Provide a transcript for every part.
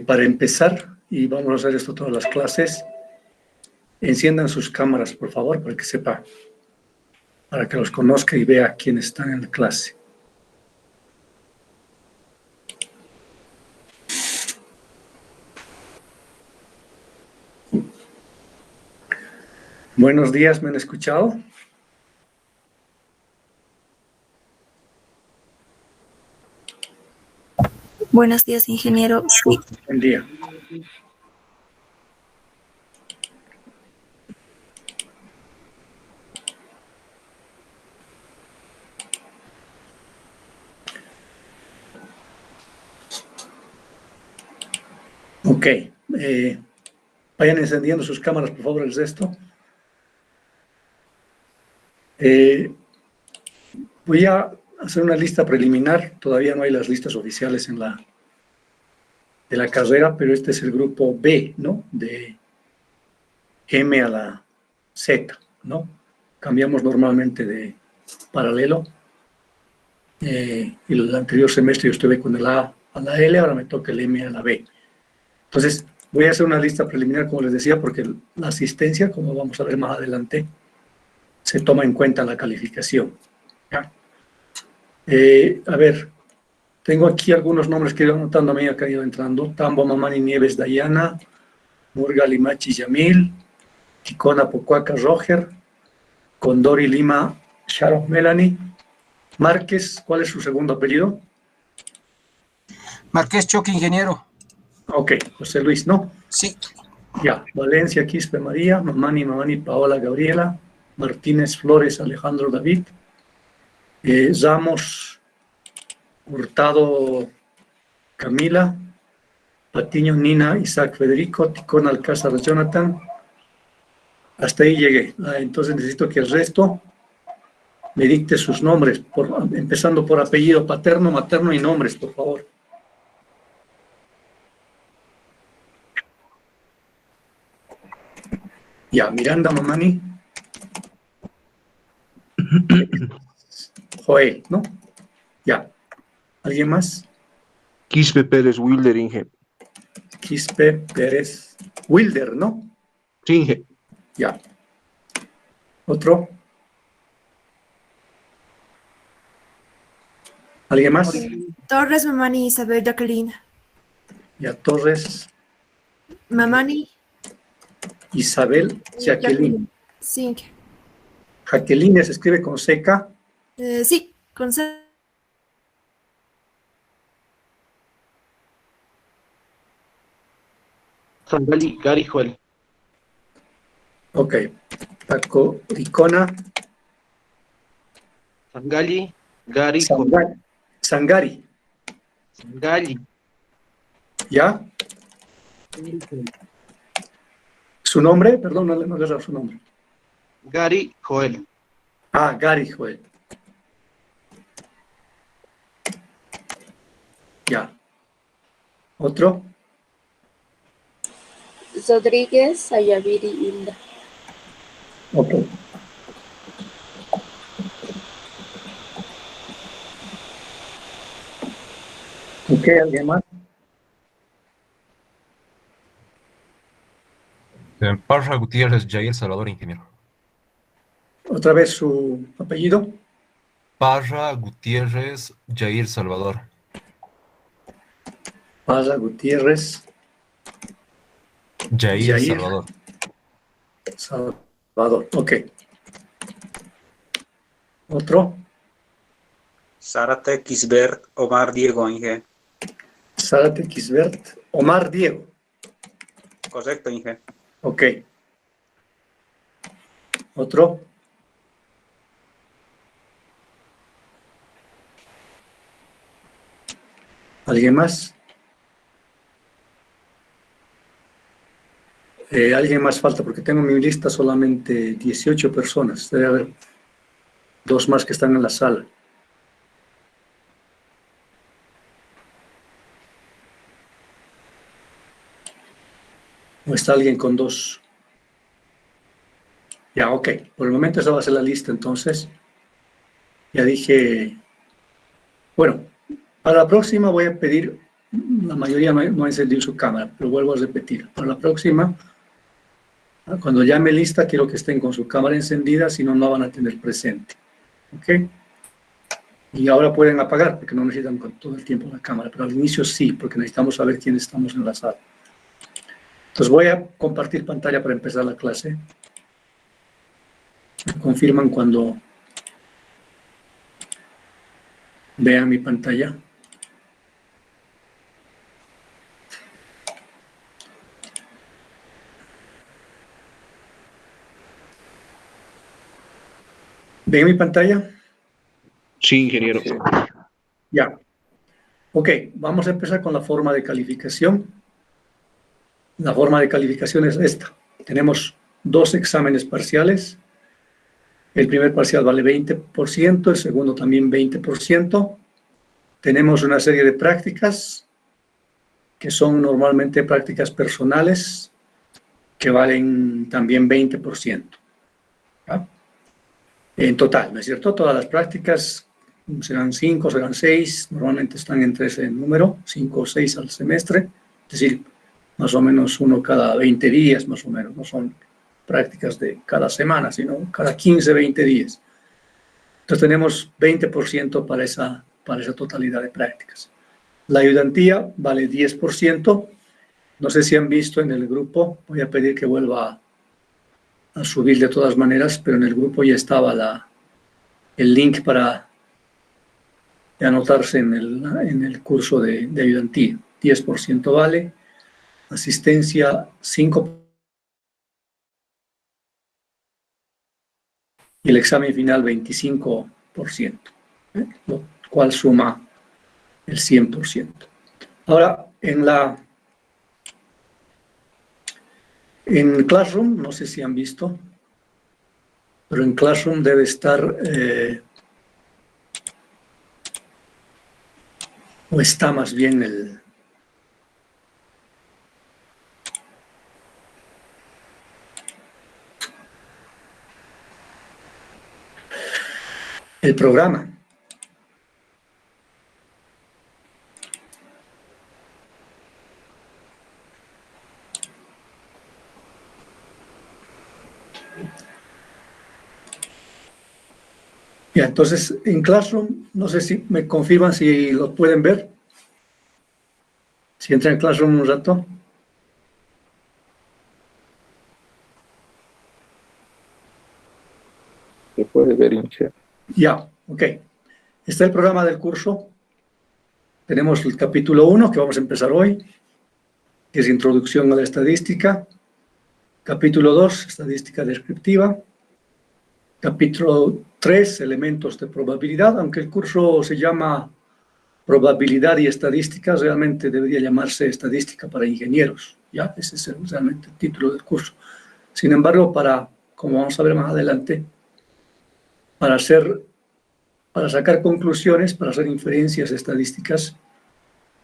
Para empezar, y vamos a hacer esto todas las clases, enciendan sus cámaras, por favor, para que sepa, para que los conozca y vea quiénes están en la clase. Buenos días, ¿me han escuchado? Buenos días, ingeniero. Sí. Buen día. Ok. Vayan encendiendo sus cámaras, por favor, el resto. Voy a hacer una lista preliminar. Todavía no hay las listas oficiales de la carrera, pero este es el grupo B, ¿no? De M a la Z, ¿no? Cambiamos normalmente de paralelo. El anterior semestre yo estuve con el A a la L, ahora me toca el M a la B. Entonces, voy a hacer una lista preliminar, como les decía, porque la asistencia, como vamos a ver más adelante, se toma en cuenta la calificación. ¿Ya? A ver, tengo aquí algunos nombres que he ido anotando a medida que he ido entrando. Tambo Mamani Nieves Dayana, Murga Limachi Yamil, Ticona Pocuaca Roger, Condori Lima Sharon Melanie, Márquez, ¿cuál es su segundo apellido? Márquez Choque, ingeniero. Ok, José Luis, ¿no? Sí. Ya, Valencia Quispe María, Mamani Paola Gabriela, Martínez Flores Alejandro David, Ramos Hurtado Camila, Patiño Nina Isaac Federico, Ticón Alcázar Jonathan. Hasta ahí llegué. Entonces necesito que el resto me dicte sus nombres, empezando por apellido paterno, materno y nombres, por favor. Ya, Miranda Mamani. Joel, ¿no? Ya. ¿Alguien más? Quispe Pérez Wilder, Inge. Quispe Pérez Wilder, ¿no? Sí, Inge. Ya. ¿Otro? ¿Alguien más? Torres Mamani Isabel Jacqueline. Ya, Torres. Mamani Isabel Jacqueline. Sí. Jacqueline se escribe con CK. Sí, con C. Sangali Gary Joel. Ok. Paco Ricona. Sangali Gary Joel. Sangari. Sangali. ¿Ya? ¿Su nombre? Perdón, no agarro su nombre. Gary Joel. Ah, Gary Joel. Ya. ¿Otro? Rodríguez Ayaviri Hilda. Ok. Ok, ¿alguien más? Parra Gutiérrez Jair Salvador, ingeniero. ¿Otra vez su apellido? Parra Gutiérrez Jair Salvador. Parra Gutiérrez. Jair Jair Salvador. Salvador. Ok. ¿Otro? Zárate Kisbert Omar Diego, Inge. Zárate Kisbert Omar Diego. Correcto, Inge. Ok. ¿Otro? ¿Alguien más? ¿Alguien más falta? Porque tengo en mi lista solamente 18 personas. Debe haber 2 más que están en la sala. ¿O está alguien con 2? Ya, ok. Por el momento esa va a ser la lista, entonces. Ya dije... Bueno, para la próxima voy a pedir la mayoría no ha encendido su cámara, pero vuelvo a repetir. Para la próxima, cuando llame lista, quiero que estén con su cámara encendida, si no, no van a tener presente. ¿Ok? Y ahora pueden apagar, porque no necesitan con todo el tiempo la cámara, pero al inicio sí, porque necesitamos saber quiénes estamos en la sala. Entonces voy a compartir pantalla para empezar la clase. Me confirman cuando vean mi pantalla. ¿Ven mi pantalla? Sí, ingeniero. Ya. Ok, vamos a empezar con la forma de calificación. La forma de calificación es esta. Tenemos 2 exámenes parciales. El primer parcial vale 20%, el segundo también 20%. Tenemos una serie de prácticas que son normalmente prácticas personales que valen también 20%. ¿Ya? En total, ¿no es cierto? Todas las prácticas serán 5, serán 6, normalmente están entre ese número, 5 o 6 al semestre, es decir, más o menos uno cada 20 días, más o menos, no son prácticas de cada semana, sino cada 15, 20 días. Entonces tenemos 20% para esa totalidad de prácticas. La ayudantía vale 10%, no sé si han visto en el grupo, voy a pedir que vuelva a subir de todas maneras, pero en el grupo ya estaba el link para anotarse en el curso de ayudantía. 10% vale, asistencia 5%, y el examen final 25%, lo cual suma el 100%. Ahora, en Classroom, no sé si han visto, pero en Classroom debe estar, o está más bien el programa. Ya, entonces, en Classroom, no sé si me confirman si lo pueden ver. Si entran en Classroom un rato. Se puede ver, Inge. Ya, ok. Está el programa del curso. Tenemos el capítulo 1, que vamos a empezar hoy, que es Introducción a la Estadística. Capítulo 2, Estadística Descriptiva. Capítulo 3, Elementos de Probabilidad. Aunque el curso se llama Probabilidad y Estadística, realmente debería llamarse Estadística para Ingenieros. ¿Ya? Ese es realmente el título del curso. Sin embargo, como vamos a ver más adelante, para sacar conclusiones, para hacer inferencias estadísticas,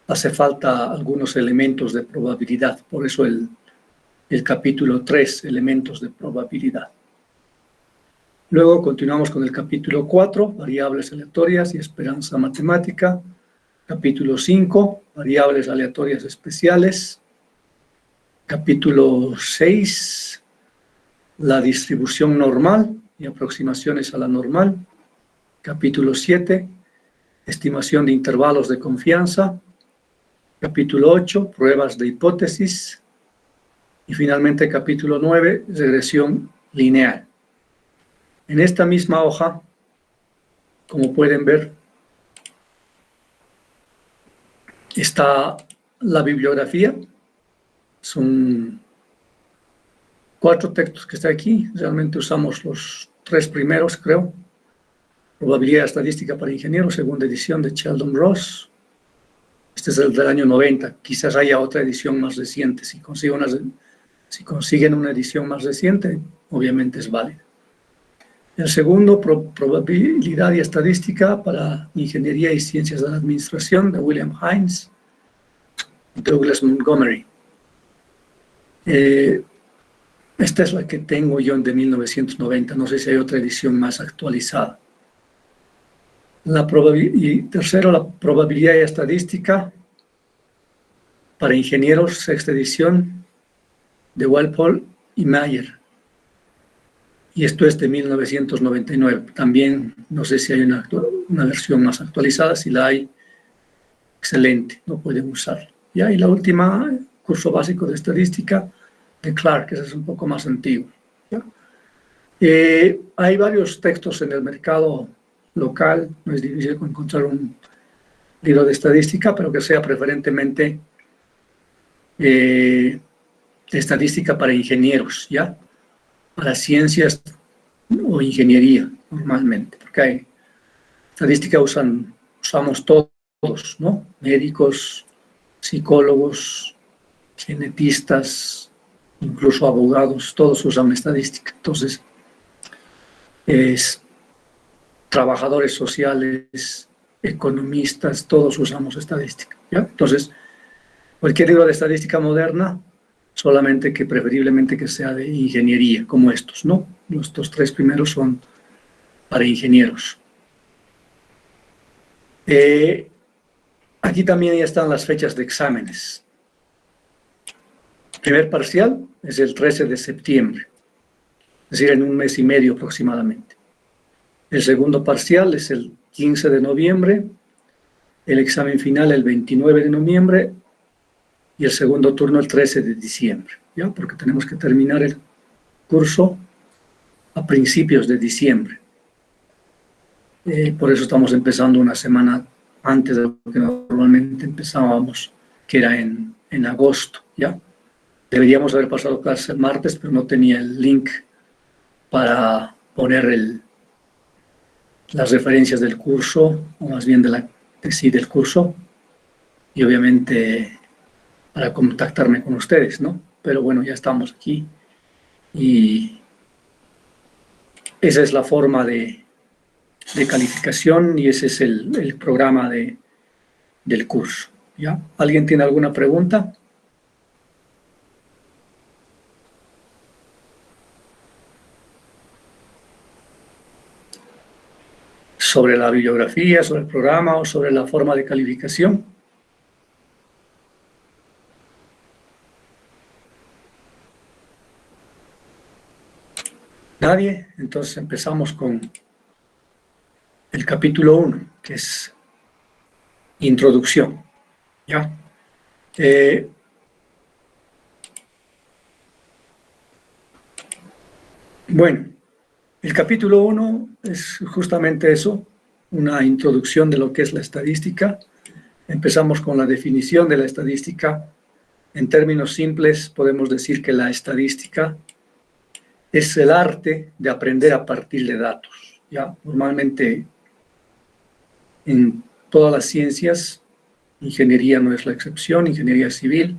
hace falta algunos elementos de probabilidad. Por eso el capítulo 3, Elementos de Probabilidad. Luego continuamos con el capítulo 4, Variables aleatorias y esperanza matemática. Capítulo 5, Variables aleatorias especiales. Capítulo 6, la distribución normal y aproximaciones a la normal. Capítulo 7, estimación de intervalos de confianza. Capítulo 8, pruebas de hipótesis. Y finalmente capítulo 9, regresión lineal. En esta misma hoja, como pueden ver, está la bibliografía. Son 4 textos que están aquí. Realmente usamos los 3 primeros, creo. Probabilidad estadística para ingenieros, segunda edición de Sheldon Ross. Este es el del año 90. Quizás haya otra edición más reciente. Si consiguen una edición más reciente, obviamente es válida. El segundo, Probabilidad y Estadística para Ingeniería y Ciencias de la Administración, de William Hines y Douglas Montgomery. Esta es la que tengo yo de 1990. No sé si hay otra edición más actualizada. Y tercero, la probabilidad y estadística para ingenieros, sexta edición, de Walpole y Mayer. Y esto es de 1999. También no sé si hay una versión más actualizada. Si la hay, excelente, no pueden usar. ¿Ya? Y la última, curso básico de estadística de Clark, que ese es un poco más antiguo. ¿Ya? Hay varios textos en el mercado local. No es difícil encontrar un libro de estadística, pero que sea preferentemente de estadística para ingenieros, ¿ya? Para ciencias o ingeniería, normalmente, porque hay estadística usamos todos, ¿no? Médicos, psicólogos, genetistas, incluso abogados, todos usan estadística. Entonces, trabajadores sociales, economistas, todos usamos estadística, ¿ya? Entonces, cualquier libro de estadística moderna, solamente que preferiblemente que sea de ingeniería, como estos, ¿no? Estos tres primeros son para ingenieros. Aquí también ya están las fechas de exámenes. El primer parcial es el 13 de septiembre, es decir, en un mes y medio aproximadamente. El segundo parcial es el 15 de noviembre, el examen final el 29 de noviembre y el segundo turno el 13 de diciembre, ¿ya? Porque tenemos que terminar el curso a principios de diciembre. Por eso estamos empezando una semana antes de lo que normalmente empezábamos, que era en agosto, ¿ya? Deberíamos haber pasado clases el martes, pero no tenía el link para poner las referencias del curso, o más bien del curso, y obviamente para contactarme con ustedes, ¿no? Pero bueno, ya estamos aquí, y esa es la forma de calificación, y ese es el programa del curso, ¿ya? ¿Alguien tiene alguna pregunta? ¿Sobre la bibliografía, sobre el programa o sobre la forma de calificación? ¿Nadie? Entonces empezamos con el capítulo 1, que es introducción, ¿ya? Bueno, el capítulo 1 es justamente eso, una introducción de lo que es la estadística. Empezamos con la definición de la estadística. En términos simples, podemos decir que la estadística es el arte de aprender a partir de datos, ¿ya? Normalmente, en todas las ciencias, ingeniería no es la excepción, ingeniería civil,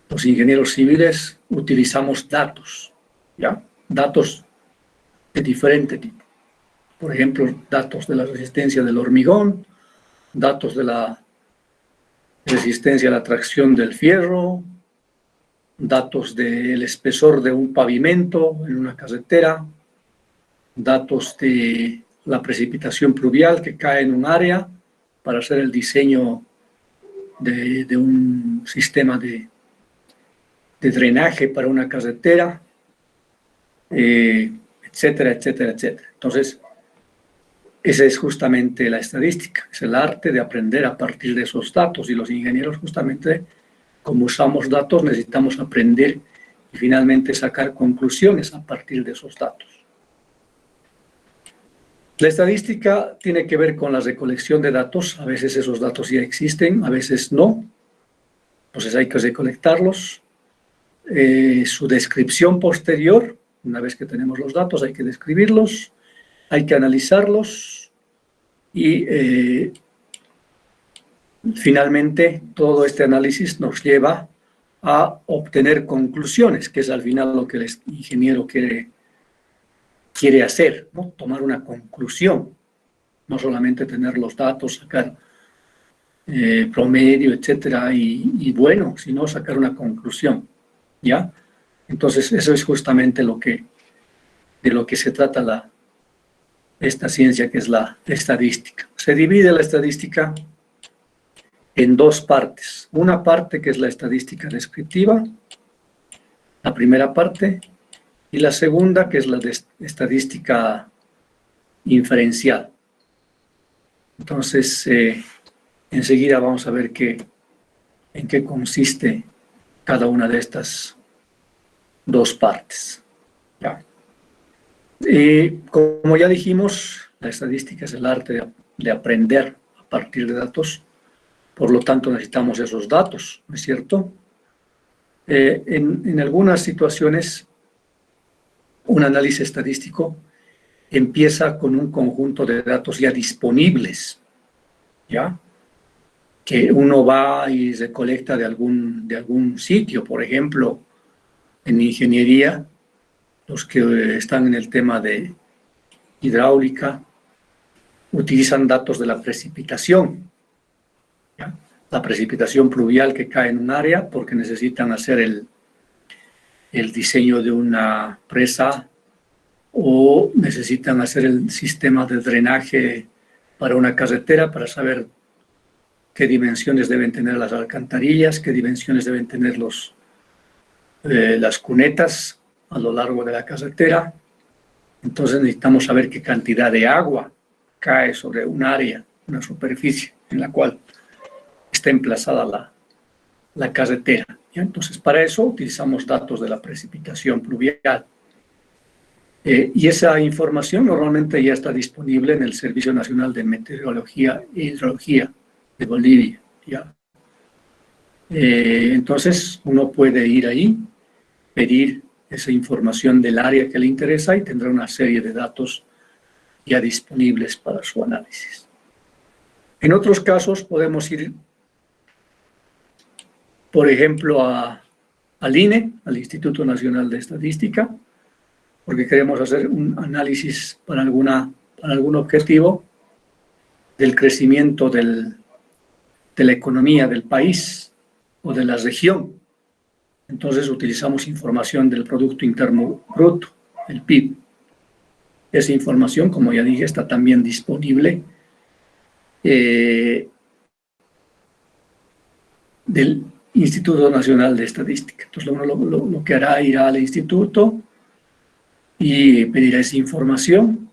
los ingenieros civiles utilizamos datos, ¿ya? Datos de diferente tipo. Por ejemplo, datos de la resistencia del hormigón, datos de la resistencia a la tracción del fierro, datos del espesor de un pavimento en una carretera, datos de la precipitación pluvial que cae en un área para hacer el diseño de un sistema de drenaje para una carretera, etcétera, etcétera, etcétera. Entonces, esa es justamente la estadística, es el arte de aprender a partir de esos datos, y los ingenieros justamente, como usamos datos, necesitamos aprender y finalmente sacar conclusiones a partir de esos datos. La estadística tiene que ver con la recolección de datos. A veces esos datos ya existen, a veces no. Entonces hay que recolectarlos. Su descripción posterior, una vez que tenemos los datos, hay que describirlos, hay que analizarlos y finalmente todo este análisis nos lleva a obtener conclusiones, que es al final lo que el ingeniero quiere hacer, ¿no? Tomar una conclusión, no solamente tener los datos, sacar promedio, etcétera, y bueno, sino sacar una conclusión, ¿ya? Entonces, eso es justamente de lo que se trata esta ciencia, que es la estadística. Se divide la estadística en dos partes. Una parte que es la estadística descriptiva, la primera parte, y la segunda que es la de estadística inferencial. Entonces, enseguida vamos a ver en qué consiste cada una de estas dos partes. ¿Ya? Como ya dijimos, la estadística es el arte de aprender a partir de datos, por lo tanto necesitamos esos datos, ¿no es cierto? En algunas situaciones, un análisis estadístico empieza con un conjunto de datos ya disponibles, ¿ya? Que uno va y recolecta de algún sitio. Por ejemplo, en ingeniería, los que están en el tema de hidráulica utilizan datos de la precipitación, ¿ya? La precipitación pluvial que cae en un área porque necesitan hacer el diseño de una presa o necesitan hacer el sistema de drenaje para una carretera para saber qué dimensiones deben tener las alcantarillas, qué dimensiones deben tener las cunetas a lo largo de la carretera. Entonces necesitamos saber qué cantidad de agua cae sobre un área, una superficie en la cual está emplazada la carretera, ¿ya? Entonces para eso utilizamos datos de la precipitación pluvial. Y esa información normalmente ya está disponible en el Servicio Nacional de Meteorología e Hidrología de Bolivia, ¿ya? Entonces uno puede ir ahí, pedir esa información del área que le interesa y tendrá una serie de datos ya disponibles para su análisis. En otros casos podemos ir, por ejemplo, al INE, al Instituto Nacional de Estadística, porque queremos hacer un análisis para algún objetivo del crecimiento de la economía del país o de la región. Entonces utilizamos información del Producto Interno Bruto, el PIB. Esa información, como ya dije, está también disponible del Instituto Nacional de Estadística. Entonces uno lo que hará, irá al instituto y pedirá esa información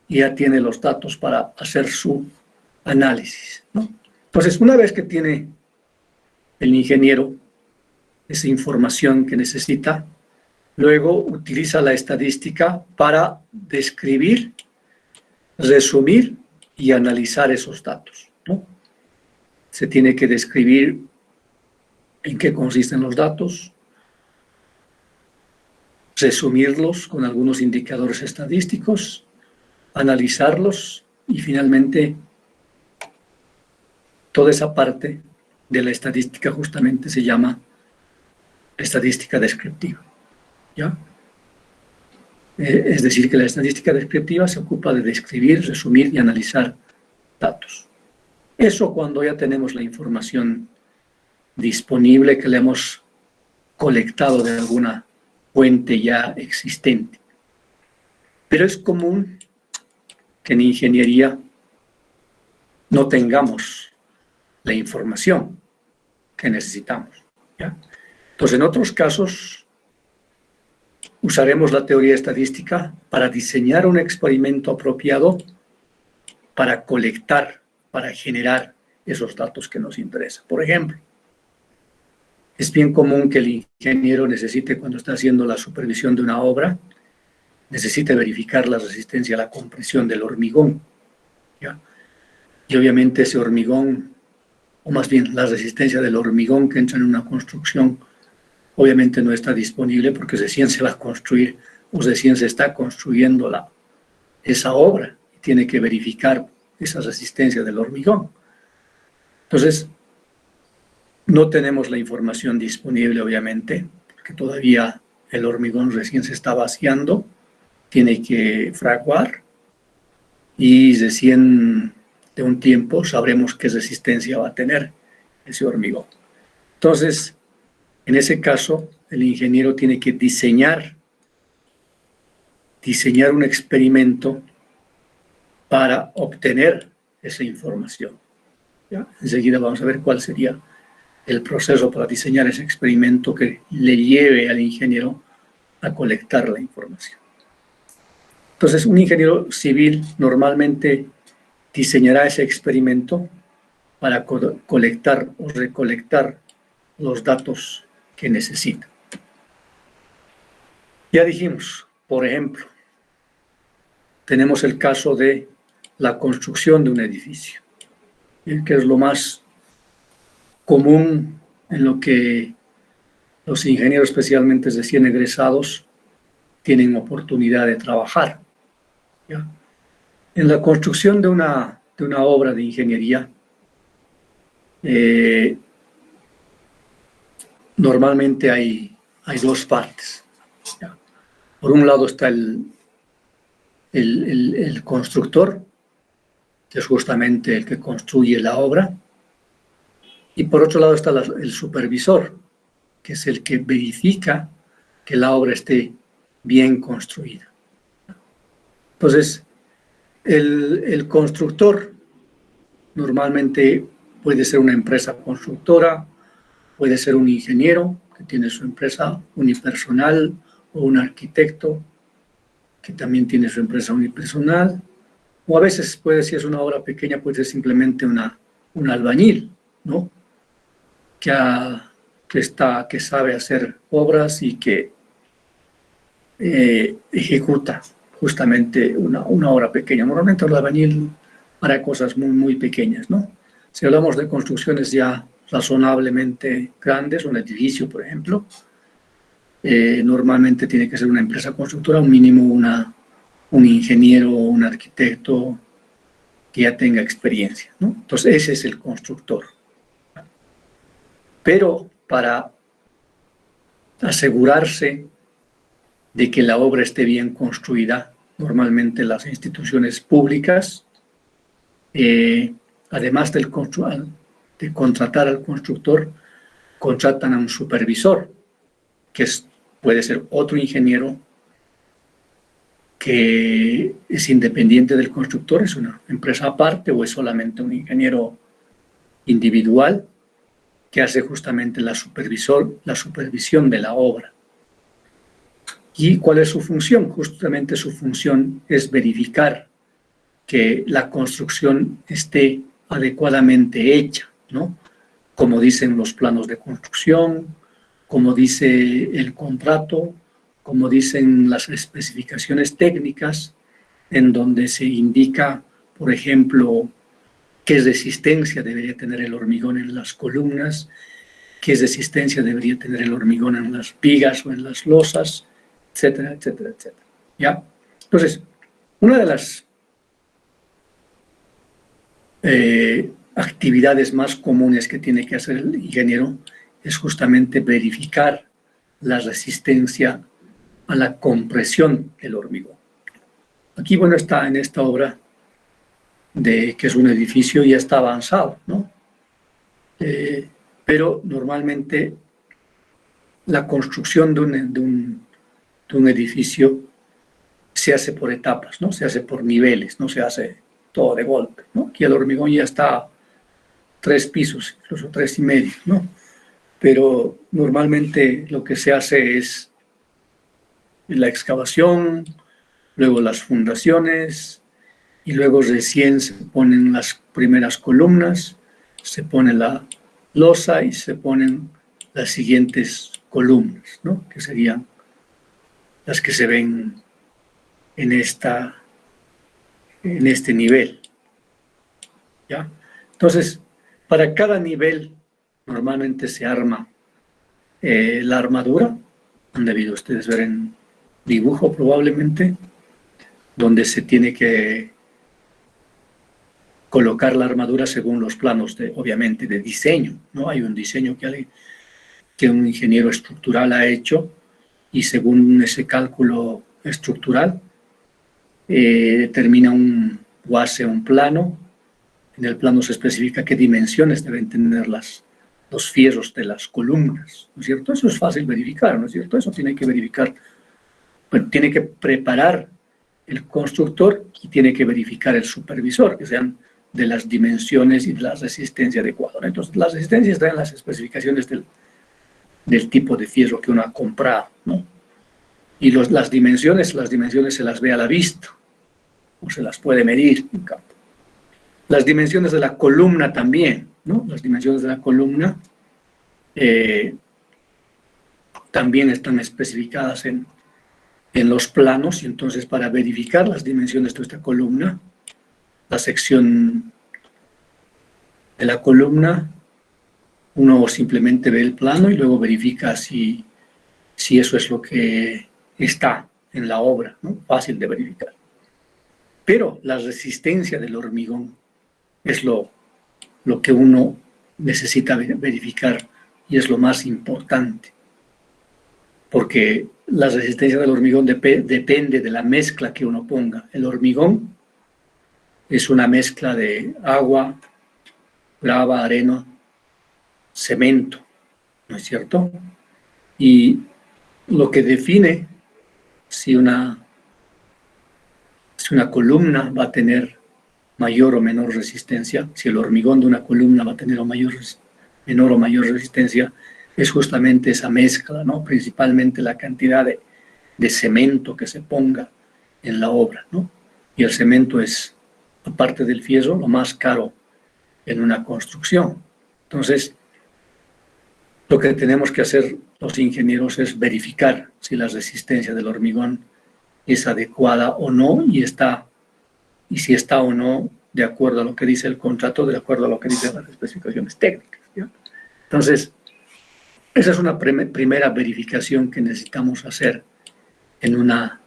y ya tiene los datos para hacer su análisis, ¿no? Entonces, una vez que tiene el ingeniero esa información que necesita, luego utiliza la estadística para describir, resumir y analizar esos datos, ¿no? Se tiene que describir en qué consisten los datos, resumirlos con algunos indicadores estadísticos, analizarlos y finalmente toda esa parte de la estadística justamente se llama estadística descriptiva, ¿ya? Es decir, que la estadística descriptiva se ocupa de describir, resumir y analizar datos. Eso cuando ya tenemos la información disponible que le hemos colectado de alguna fuente ya existente. Pero es común que en ingeniería no tengamos la información que necesitamos, ¿ya? Entonces, en otros casos, usaremos la teoría estadística para diseñar un experimento apropiado para colectar, para generar esos datos que nos interesan. Por ejemplo, es bien común que el ingeniero necesite, cuando está haciendo la supervisión de una obra, necesite verificar la resistencia a la compresión del hormigón, ¿ya? Y obviamente ese hormigón, o más bien la resistencia del hormigón que entra en una construcción, obviamente no está disponible porque recién se va a construir o recién se está construyendo esa obra y tiene que verificar esa resistencia del hormigón. Entonces, no tenemos la información disponible, obviamente, porque todavía el hormigón recién se está vaciando, tiene que fraguar y recién de un tiempo sabremos qué resistencia va a tener ese hormigón. Entonces, en ese caso, el ingeniero tiene que diseñar un experimento para obtener esa información. ¿ya? Enseguida vamos a ver cuál sería el proceso para diseñar ese experimento que le lleve al ingeniero a colectar la información. Entonces, un ingeniero civil normalmente diseñará ese experimento para colectar o recolectar los datos que necesita. Ya dijimos, por ejemplo, tenemos el caso de la construcción de un edificio, que es lo más común en lo que los ingenieros, especialmente recién egresados, tienen oportunidad de trabajar, ¿ya? En la construcción de una obra de ingeniería, normalmente hay dos partes, ¿ya? Por un lado está el constructor, que es justamente el que construye la obra, y por otro lado está el supervisor, que es el que verifica que la obra esté bien construida. Entonces, el constructor normalmente puede ser una empresa constructora, puede ser un ingeniero que tiene su empresa unipersonal, o un arquitecto que también tiene su empresa unipersonal, o a veces puede, si es una obra pequeña, puede ser simplemente un albañil, ¿no? Que sabe hacer obras y que ejecuta justamente una obra pequeña. Normalmente el albañil hará cosas muy, muy pequeñas, ¿no? Si hablamos de construcciones ya razonablemente grandes, un edificio, por ejemplo, normalmente tiene que ser una empresa constructora, un mínimo un ingeniero o un arquitecto que ya tenga experiencia, ¿no? Entonces, ese es el constructor. Pero para asegurarse de que la obra esté bien construida, normalmente las instituciones públicas, además de contratar al constructor, contratan a un supervisor, que puede ser otro ingeniero que es independiente del constructor, es una empresa aparte o es solamente un ingeniero individual que hace justamente la supervisión de la obra. ¿Y cuál es su función? Justamente su función es verificar que la construcción esté adecuadamente hecha, ¿no? Como dicen los planos de construcción, como dice el contrato, como dicen las especificaciones técnicas, en donde se indica, por ejemplo, qué resistencia debería tener el hormigón en las columnas, qué resistencia debería tener el hormigón en las vigas o en las losas, etcétera, etcétera, etcétera. ¿Ya? Entonces, una de las actividades más comunes que tiene que hacer el ingeniero es justamente verificar la resistencia a la compresión del hormigón. Aquí, bueno, está en esta obra, que es un edificio, ya está avanzado, ¿no? Pero normalmente la construcción de un edificio se hace por etapas, ¿no? Se hace por niveles, no se hace todo de golpe, ¿no? Aquí el hormigón ya está 3 pisos, incluso 3,5, ¿no? Pero normalmente lo que se hace es la excavación, luego las fundaciones, y luego recién se ponen las primeras columnas, se pone la losa y se ponen las siguientes columnas, ¿no? Que serían las que se ven en este nivel, ¿ya? Entonces, para cada nivel normalmente se arma la armadura, han debido ustedes ver en dibujo probablemente, donde se tiene que colocar la armadura según los planos, obviamente, de diseño, ¿no? Hay un diseño que un ingeniero estructural ha hecho, y según ese cálculo estructural determina o hace un plano. En el plano se especifica qué dimensiones deben tener los fierros de las columnas, ¿no es cierto? Eso es fácil verificar, ¿no es cierto? Eso tiene que verificar, bueno, tiene que preparar el constructor y tiene que verificar el supervisor, que sean de las dimensiones y de la resistencia de cuadro. Entonces, la resistencia está en las especificaciones del tipo de fierro que uno ha comprado, ¿no? Y las dimensiones se las ve a la vista, o se las puede medir en campo. Las dimensiones de la columna también, ¿no? Las dimensiones de la columna también están especificadas en los planos, y entonces para verificar las dimensiones de esta columna, la sección de la columna, uno simplemente ve el plano y luego verifica si eso es lo que está en la obra, ¿no? Fácil de verificar. Pero la resistencia del hormigón es lo que uno necesita verificar y es lo más importante, porque la resistencia del hormigón depende de la mezcla que uno ponga. El hormigón es una mezcla de agua, grava, arena, cemento, ¿no es cierto? Y lo que define si una columna va a tener mayor o menor resistencia, si el hormigón de una columna va a tener menor o mayor resistencia, es justamente esa mezcla, ¿no? Principalmente la cantidad de cemento que se ponga en la obra, ¿no? Y el cemento es, aparte del fierro, lo más caro en una construcción. Entonces, lo que tenemos que hacer los ingenieros es verificar si la resistencia del hormigón es adecuada o no, y si está o no de acuerdo a lo que dice el contrato, de acuerdo a lo que dicen las especificaciones técnicas, ¿ya? Entonces, esa es una primera verificación que necesitamos hacer en una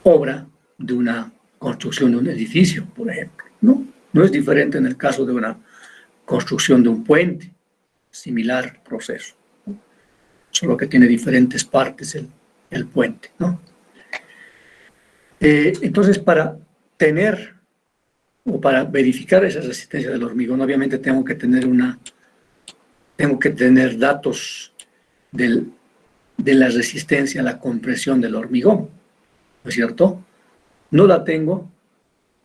obra de una construcción de un edificio, por ejemplo, ¿no? No es diferente en el caso de una construcción de un puente, similar proceso, ¿no? Solo que tiene diferentes partes el puente, ¿no? Entonces, para tener o para verificar esa resistencia del hormigón, obviamente tengo que tener datos de la resistencia a la compresión del hormigón, ¿no es cierto? No la tengo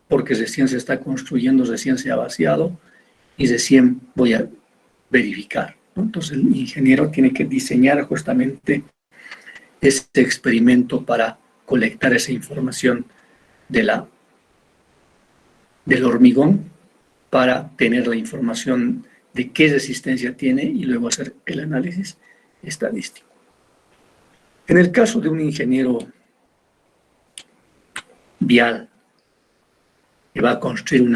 porque recién se está construyendo, recién se ha vaciado y recién voy a verificar, ¿no? Entonces el ingeniero tiene que diseñar justamente este experimento para colectar esa información del hormigón, para tener la información de qué resistencia tiene y luego hacer el análisis estadístico. En el caso de un ingeniero vial que va a construir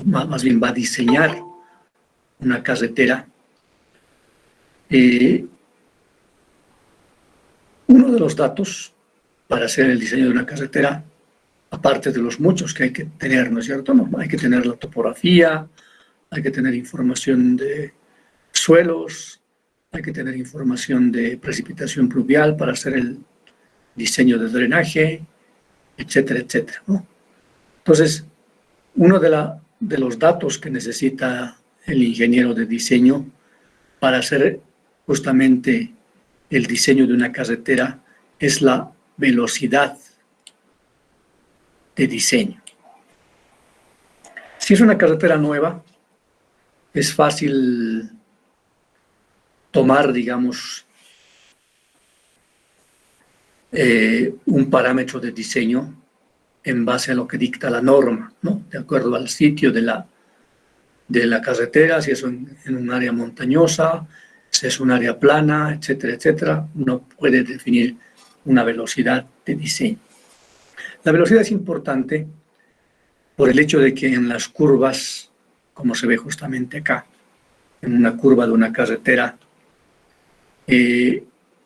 más bien va a diseñar una carretera, uno de los datos para hacer el diseño de una carretera, aparte de los muchos que hay que tener, ¿no es cierto? No, hay que tener la topografía, hay que tener información de suelos, hay que tener información de precipitación pluvial para hacer el diseño de drenaje, etcétera, etcétera, ¿no? Entonces, uno de los datos que necesita el ingeniero de diseño para hacer justamente el diseño de una carretera es la velocidad de diseño. Si es una carretera nueva, es fácil tomar, digamos, un parámetro de diseño en base a lo que dicta la norma, ¿no? De acuerdo al sitio de la carretera, si es en un área montañosa, si es un área plana, etcétera, etcétera, uno puede definir una velocidad de diseño. La velocidad es importante por el hecho de que en las curvas, como se ve justamente acá, en una curva de una carretera,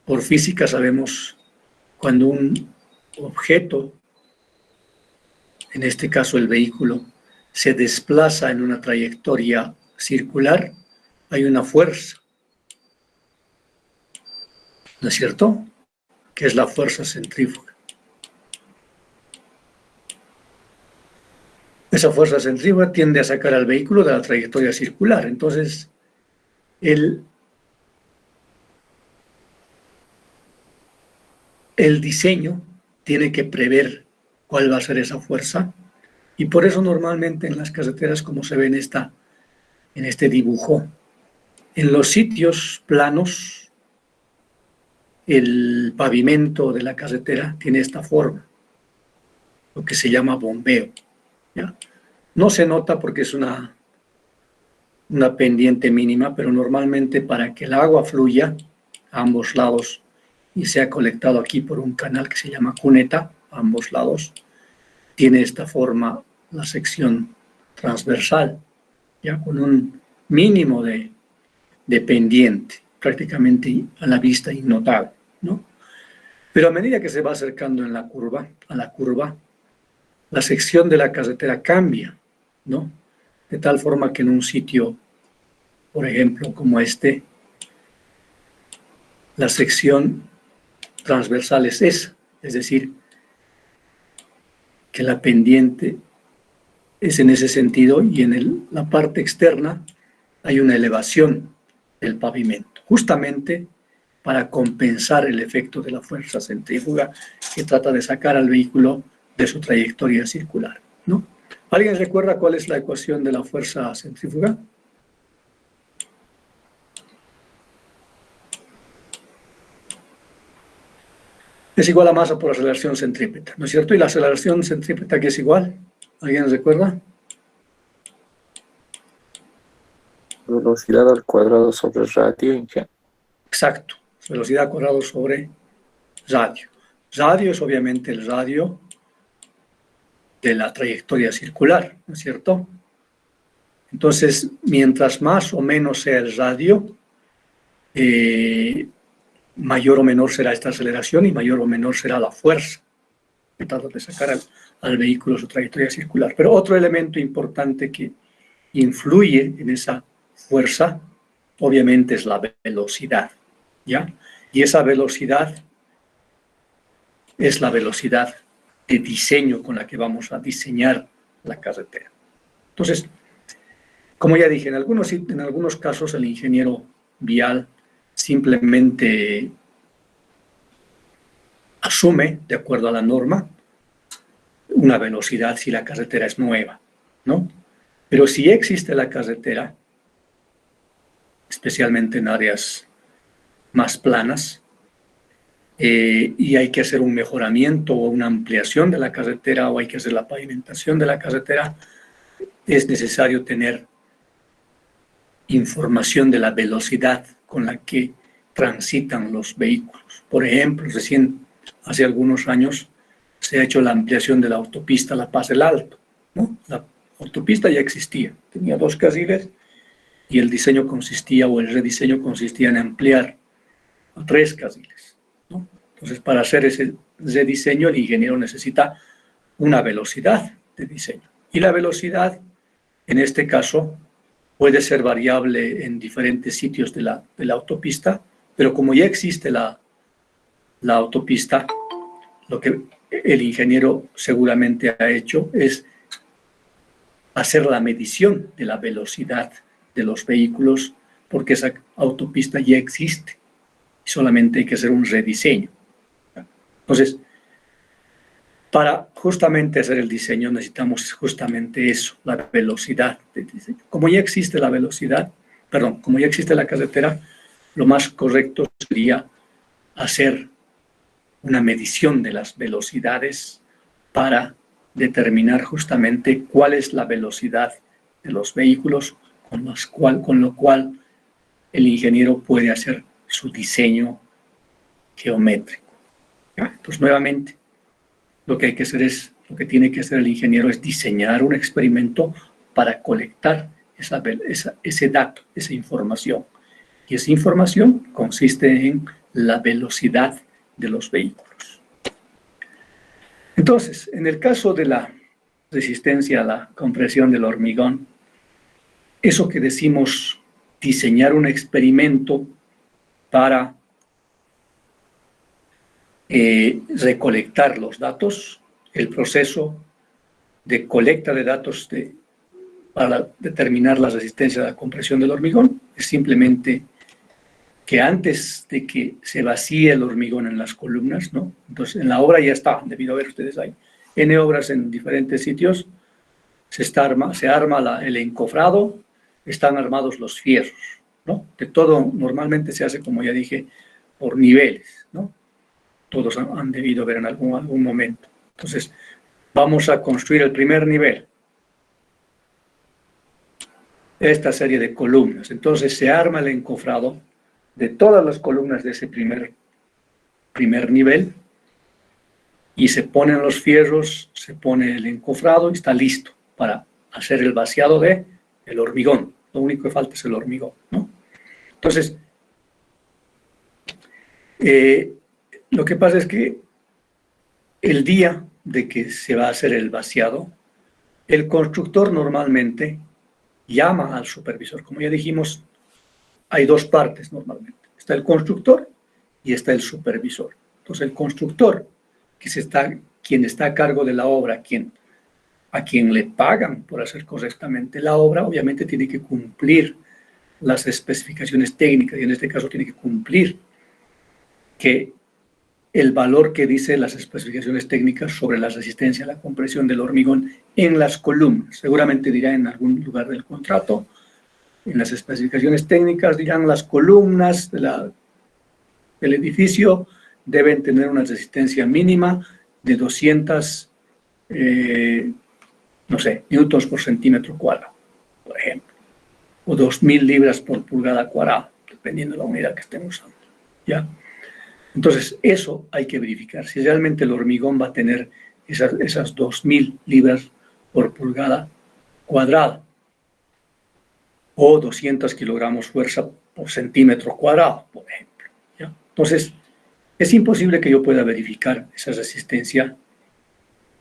por física sabemos cuando un objeto, en este caso el vehículo, se desplaza en una trayectoria circular, hay una fuerza, ¿no es cierto?, que es la fuerza centrífuga. Esa fuerza centrífuga tiende a sacar al vehículo de la trayectoria circular. Entonces, el diseño tiene que prever cuál va a ser esa fuerza. Y por eso normalmente en las carreteras, como se ve en este dibujo, en los sitios planos, el pavimento de la carretera tiene esta forma, lo que se llama bombeo, ¿ya? No se nota porque es una pendiente mínima, pero normalmente para que el agua fluya a ambos lados y sea colectado aquí por un canal que se llama cuneta, a ambos lados, tiene esta forma la sección transversal, ya con un mínimo de pendiente, prácticamente a la vista innotable, ¿no? Pero a medida que se va acercando a la curva, la sección de la carretera cambia, ¿no? De tal forma que en un sitio, por ejemplo, como este, la sección transversal es esa, es decir, que la pendiente es en ese sentido y en la parte externa hay una elevación del pavimento, justamente para compensar el efecto de la fuerza centrífuga que trata de sacar al vehículo de su trayectoria circular, ¿no? ¿Alguien recuerda cuál es la ecuación de la fuerza centrífuga? Es igual a masa por aceleración centrípeta, ¿no es cierto? ¿Y la aceleración centrípeta qué es igual? ¿Alguien recuerda? Velocidad al cuadrado sobre radio, ingeniero. Exacto, velocidad al cuadrado sobre radio. Radio es obviamente el radio de la trayectoria circular, ¿no es cierto? Entonces, mientras más o menos sea el radio, mayor o menor será esta aceleración y mayor o menor será la fuerza que trata de sacar al vehículo su trayectoria circular. Pero otro elemento importante que influye en esa fuerza, obviamente, es la velocidad, ¿ya? Y esa velocidad es la velocidad de diseño con la que vamos a diseñar la carretera. Entonces, como ya dije, en algunos casos el ingeniero vial simplemente asume, de acuerdo a la norma, una velocidad si la carretera es nueva, ¿no? Pero si existe la carretera, especialmente en áreas más planas, y hay que hacer un mejoramiento o una ampliación de la carretera o hay que hacer la pavimentación de la carretera, es necesario tener información de la velocidad con la que transitan los vehículos. Por ejemplo, recién, hace algunos años, se ha hecho la ampliación de la autopista La Paz del Alto, ¿no? La autopista ya existía, tenía 2 carriles y el diseño consistía, o el rediseño consistía en ampliar a 3 carriles, ¿no? Entonces, para hacer ese rediseño, el ingeniero necesita una velocidad de diseño. Y la velocidad, en este caso, puede ser variable en diferentes sitios de la autopista, pero como ya existe la autopista, lo que el ingeniero seguramente ha hecho es hacer la medición de la velocidad de los vehículos, porque esa autopista ya existe. Solamente hay que hacer un rediseño. Entonces, para justamente hacer el diseño necesitamos justamente eso, la velocidad de diseño. Como ya existe la velocidad, como ya existe la carretera, lo más correcto sería hacer una medición de las velocidades para determinar justamente cuál es la velocidad de los vehículos con lo cual el ingeniero puede hacer su diseño geométrico. ¿Ya? Entonces, nuevamente, lo que tiene que hacer el ingeniero es diseñar un experimento para colectar ese dato, esa información. Y esa información consiste en la velocidad de los vehículos. Entonces, en el caso de la resistencia a la compresión del hormigón, eso que decimos diseñar un experimento para recolectar los datos, el proceso de colecta de datos para determinar la resistencia a la compresión del hormigón, es simplemente que antes de que se vacíe el hormigón en las columnas, ¿no? Entonces, en la obra ya está, debido a ver ustedes ahí, N obras en diferentes sitios, se arma el encofrado, están armados los fierros, ¿no? De todo normalmente se hace, como ya dije, por niveles, ¿no? Todos han debido ver en algún momento. Entonces, vamos a construir el primer nivel. Esta serie de columnas. Entonces, se arma el encofrado de todas las columnas de ese primer nivel y se ponen los fierros, se pone el encofrado y está listo para hacer el vaciado del hormigón. Lo único que falta es el hormigón, ¿no? Entonces, lo que pasa es que el día de que se va a hacer el vaciado, el constructor normalmente llama al supervisor. Como ya dijimos, hay dos partes normalmente. Está el constructor y está el supervisor. Entonces, el constructor, quien está a cargo de la obra, a quien le pagan por hacer correctamente la obra, obviamente tiene que cumplir las especificaciones técnicas y en este caso tiene que cumplir que el valor que dice las especificaciones técnicas sobre la resistencia a la compresión del hormigón en las columnas. Seguramente dirá en algún lugar del contrato, en las especificaciones técnicas dirán las columnas del edificio deben tener una resistencia mínima de 200, newtons por centímetro cuadrado, por ejemplo, o 2.000 libras por pulgada cuadrada, dependiendo de la unidad que estén usando, ¿ya? Entonces, eso hay que verificar, si realmente el hormigón va a tener esas 2.000 libras por pulgada cuadrada o 200 kilogramos fuerza por centímetro cuadrado, por ejemplo, ¿ya? Entonces, es imposible que yo pueda verificar esa resistencia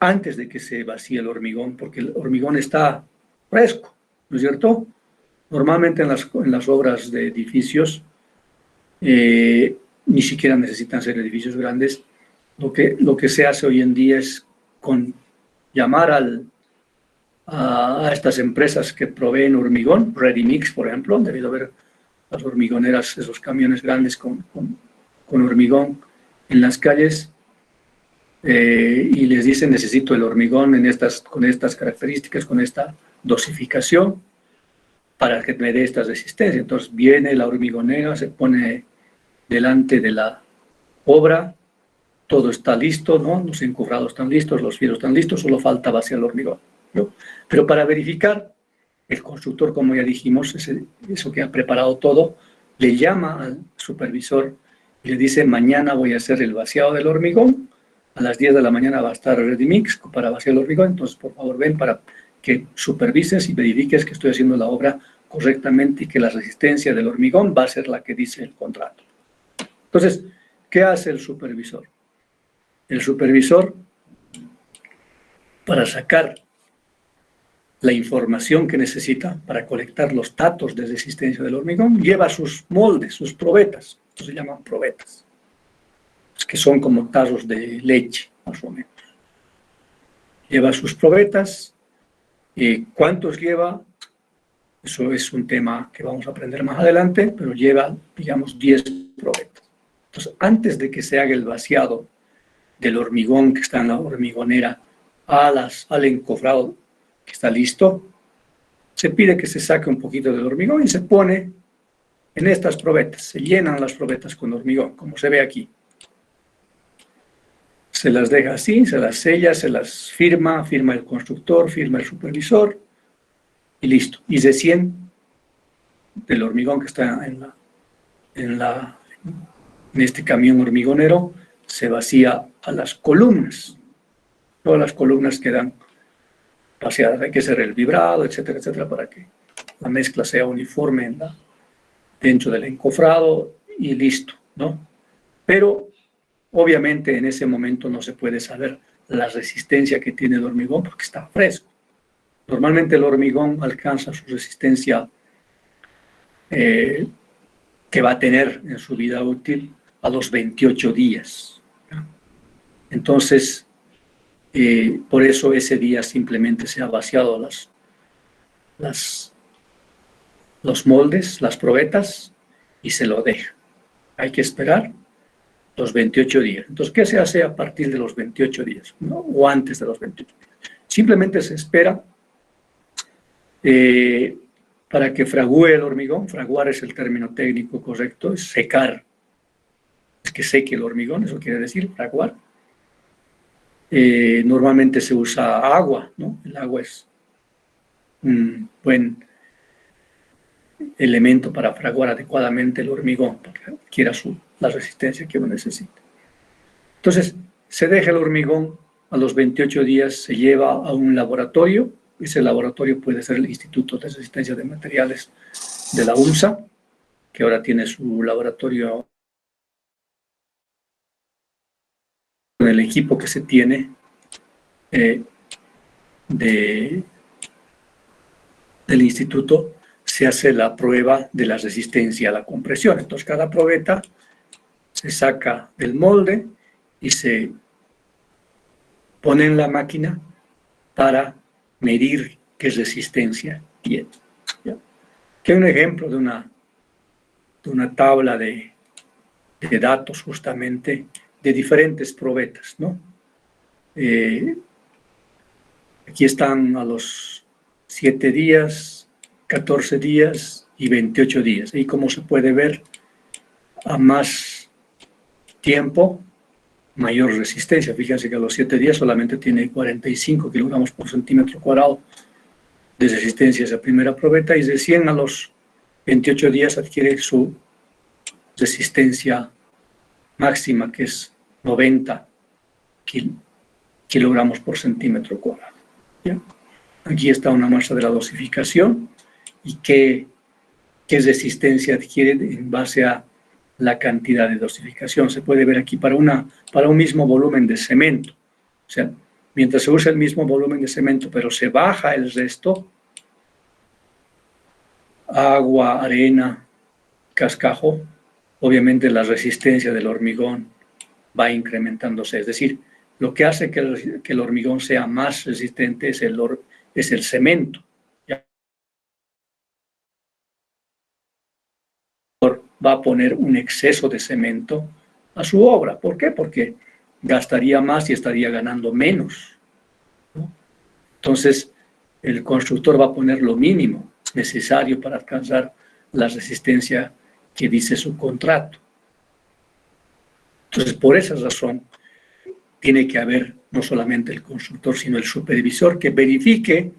antes de que se vacíe el hormigón, porque el hormigón está fresco, ¿no es cierto? Normalmente en las obras de edificios, ni siquiera necesitan ser edificios grandes. Lo que se hace hoy en día es llamar a estas empresas que proveen hormigón, Ready Mix, por ejemplo, han debido ver las hormigoneras, esos camiones grandes con hormigón en las calles, y les dicen, necesito el hormigón con estas características, con esta dosificación, para que me dé esta resistencia. Entonces viene la hormigonera, se pone delante de la obra, todo está listo, ¿no? Los encofrados están listos, los fierros están listos, solo falta vaciar el hormigón, ¿no? Pero para verificar, el constructor, como ya dijimos, eso que ha preparado todo, le llama al supervisor y le dice, mañana voy a hacer el vaciado del hormigón, a las 10 de la mañana va a estar Ready Mix para vaciar el hormigón, entonces por favor ven para que supervises y verifiques que estoy haciendo la obra correctamente y que la resistencia del hormigón va a ser la que dice el contrato. Entonces, ¿qué hace el supervisor? El supervisor, para sacar la información que necesita para colectar los datos de resistencia del hormigón, lleva sus moldes, sus probetas, se llaman probetas, que son como tarros de leche, más o menos. Lleva sus probetas. ¿Cuántos lleva? Eso es un tema que vamos a aprender más adelante, pero lleva, digamos, 10 probetas. Entonces, antes de que se haga el vaciado del hormigón que está en la hormigonera al encofrado que está listo, se pide que se saque un poquito del hormigón y se pone en estas probetas. Se llenan las probetas con hormigón, como se ve aquí. Se las deja así, se las sella, se las firma el constructor, firma el supervisor y listo. Y recién del hormigón que está en este camión hormigonero se vacía a las columnas. Todas las columnas quedan vaciadas. Hay que hacer el vibrado, etcétera, etcétera, para que la mezcla sea uniforme dentro del encofrado y listo, ¿no? Pero obviamente en ese momento no se puede saber la resistencia que tiene el hormigón porque está fresco. Normalmente el hormigón alcanza su resistencia que va a tener en su vida útil a los 28 días. Entonces, por eso ese día simplemente se ha vaciado los moldes, las probetas, y se lo deja. Hay que esperar los 28 días. Entonces, ¿qué se hace a partir de los 28 días? ¿No? O antes de los 28 días. Simplemente se espera para que fragúe el hormigón. Fraguar es el término técnico correcto, es secar. Es que seque el hormigón, eso quiere decir fraguar. Normalmente se usa agua, ¿no? El agua es un buen elemento para fraguar adecuadamente el hormigón, para que adquiera la resistencia que uno necesita. Entonces, se deja el hormigón, a los 28 días se lleva a un laboratorio. Ese laboratorio puede ser el Instituto de Resistencia de Materiales de la UNSA, que ahora tiene su laboratorio con el equipo que se tiene del instituto. Se hace la prueba de la resistencia a la compresión. Entonces, cada probeta se saca del molde y se pone en la máquina para medir qué resistencia tiene. ¿Ya? Aquí hay un ejemplo de una tabla de datos justamente de diferentes probetas, ¿no? Aquí están a los 7 días, 14 días y 28 días. Y como se puede ver, a más tiempo, mayor resistencia. Fíjense que a los 7 días solamente tiene 45 kilogramos por centímetro cuadrado de resistencia esa primera probeta, y recién a los 28 días adquiere su resistencia máxima, que es 90 kilogramos por centímetro cuadrado. ¿Ya? Aquí está una muestra de la dosificación y qué resistencia adquiere en base a la cantidad de dosificación. Se puede ver aquí para un mismo volumen de cemento. O sea, mientras se usa el mismo volumen de cemento, pero se baja el resto, agua, arena, cascajo, obviamente la resistencia del hormigón va incrementándose. Es decir, lo que hace que el hormigón sea más resistente es el cemento. Va a poner un exceso de cemento a su obra. ¿Por qué? Porque gastaría más y estaría ganando menos, ¿no? Entonces, el constructor va a poner lo mínimo necesario para alcanzar la resistencia que dice su contrato. Entonces, por esa razón, tiene que haber no solamente el constructor, sino el supervisor que verifique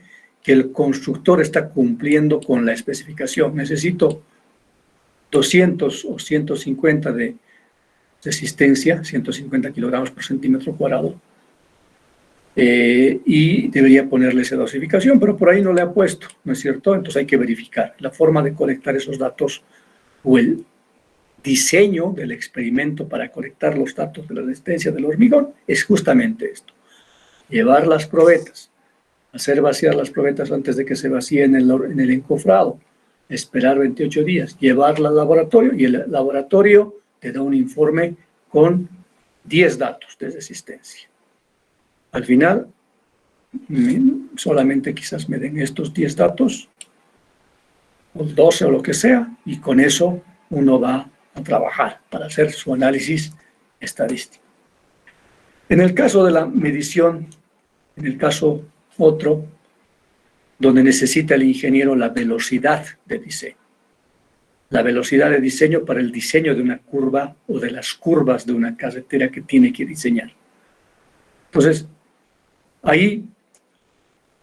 que el constructor está cumpliendo con la especificación. Necesito 200 o 150 de resistencia, 150 kilogramos por centímetro cuadrado, y debería ponerle esa dosificación, pero por ahí no le ha puesto, ¿no es cierto? Entonces hay que verificar. La forma de colectar esos datos o el diseño del experimento para colectar los datos de la resistencia del hormigón es justamente esto: llevar las probetas, hacer vaciar las probetas antes de que se vacíen en el encofrado, esperar 28 días, llevarla al laboratorio, y el laboratorio te da un informe con 10 datos de resistencia. Al final, solamente quizás me den estos 10 datos, o 12 o lo que sea, y con eso uno va a trabajar para hacer su análisis estadístico. En el caso de la medición, en el caso otro, donde necesita el ingeniero la velocidad de diseño. La velocidad de diseño para el diseño de una curva o de las curvas de una carretera que tiene que diseñar. Entonces, ahí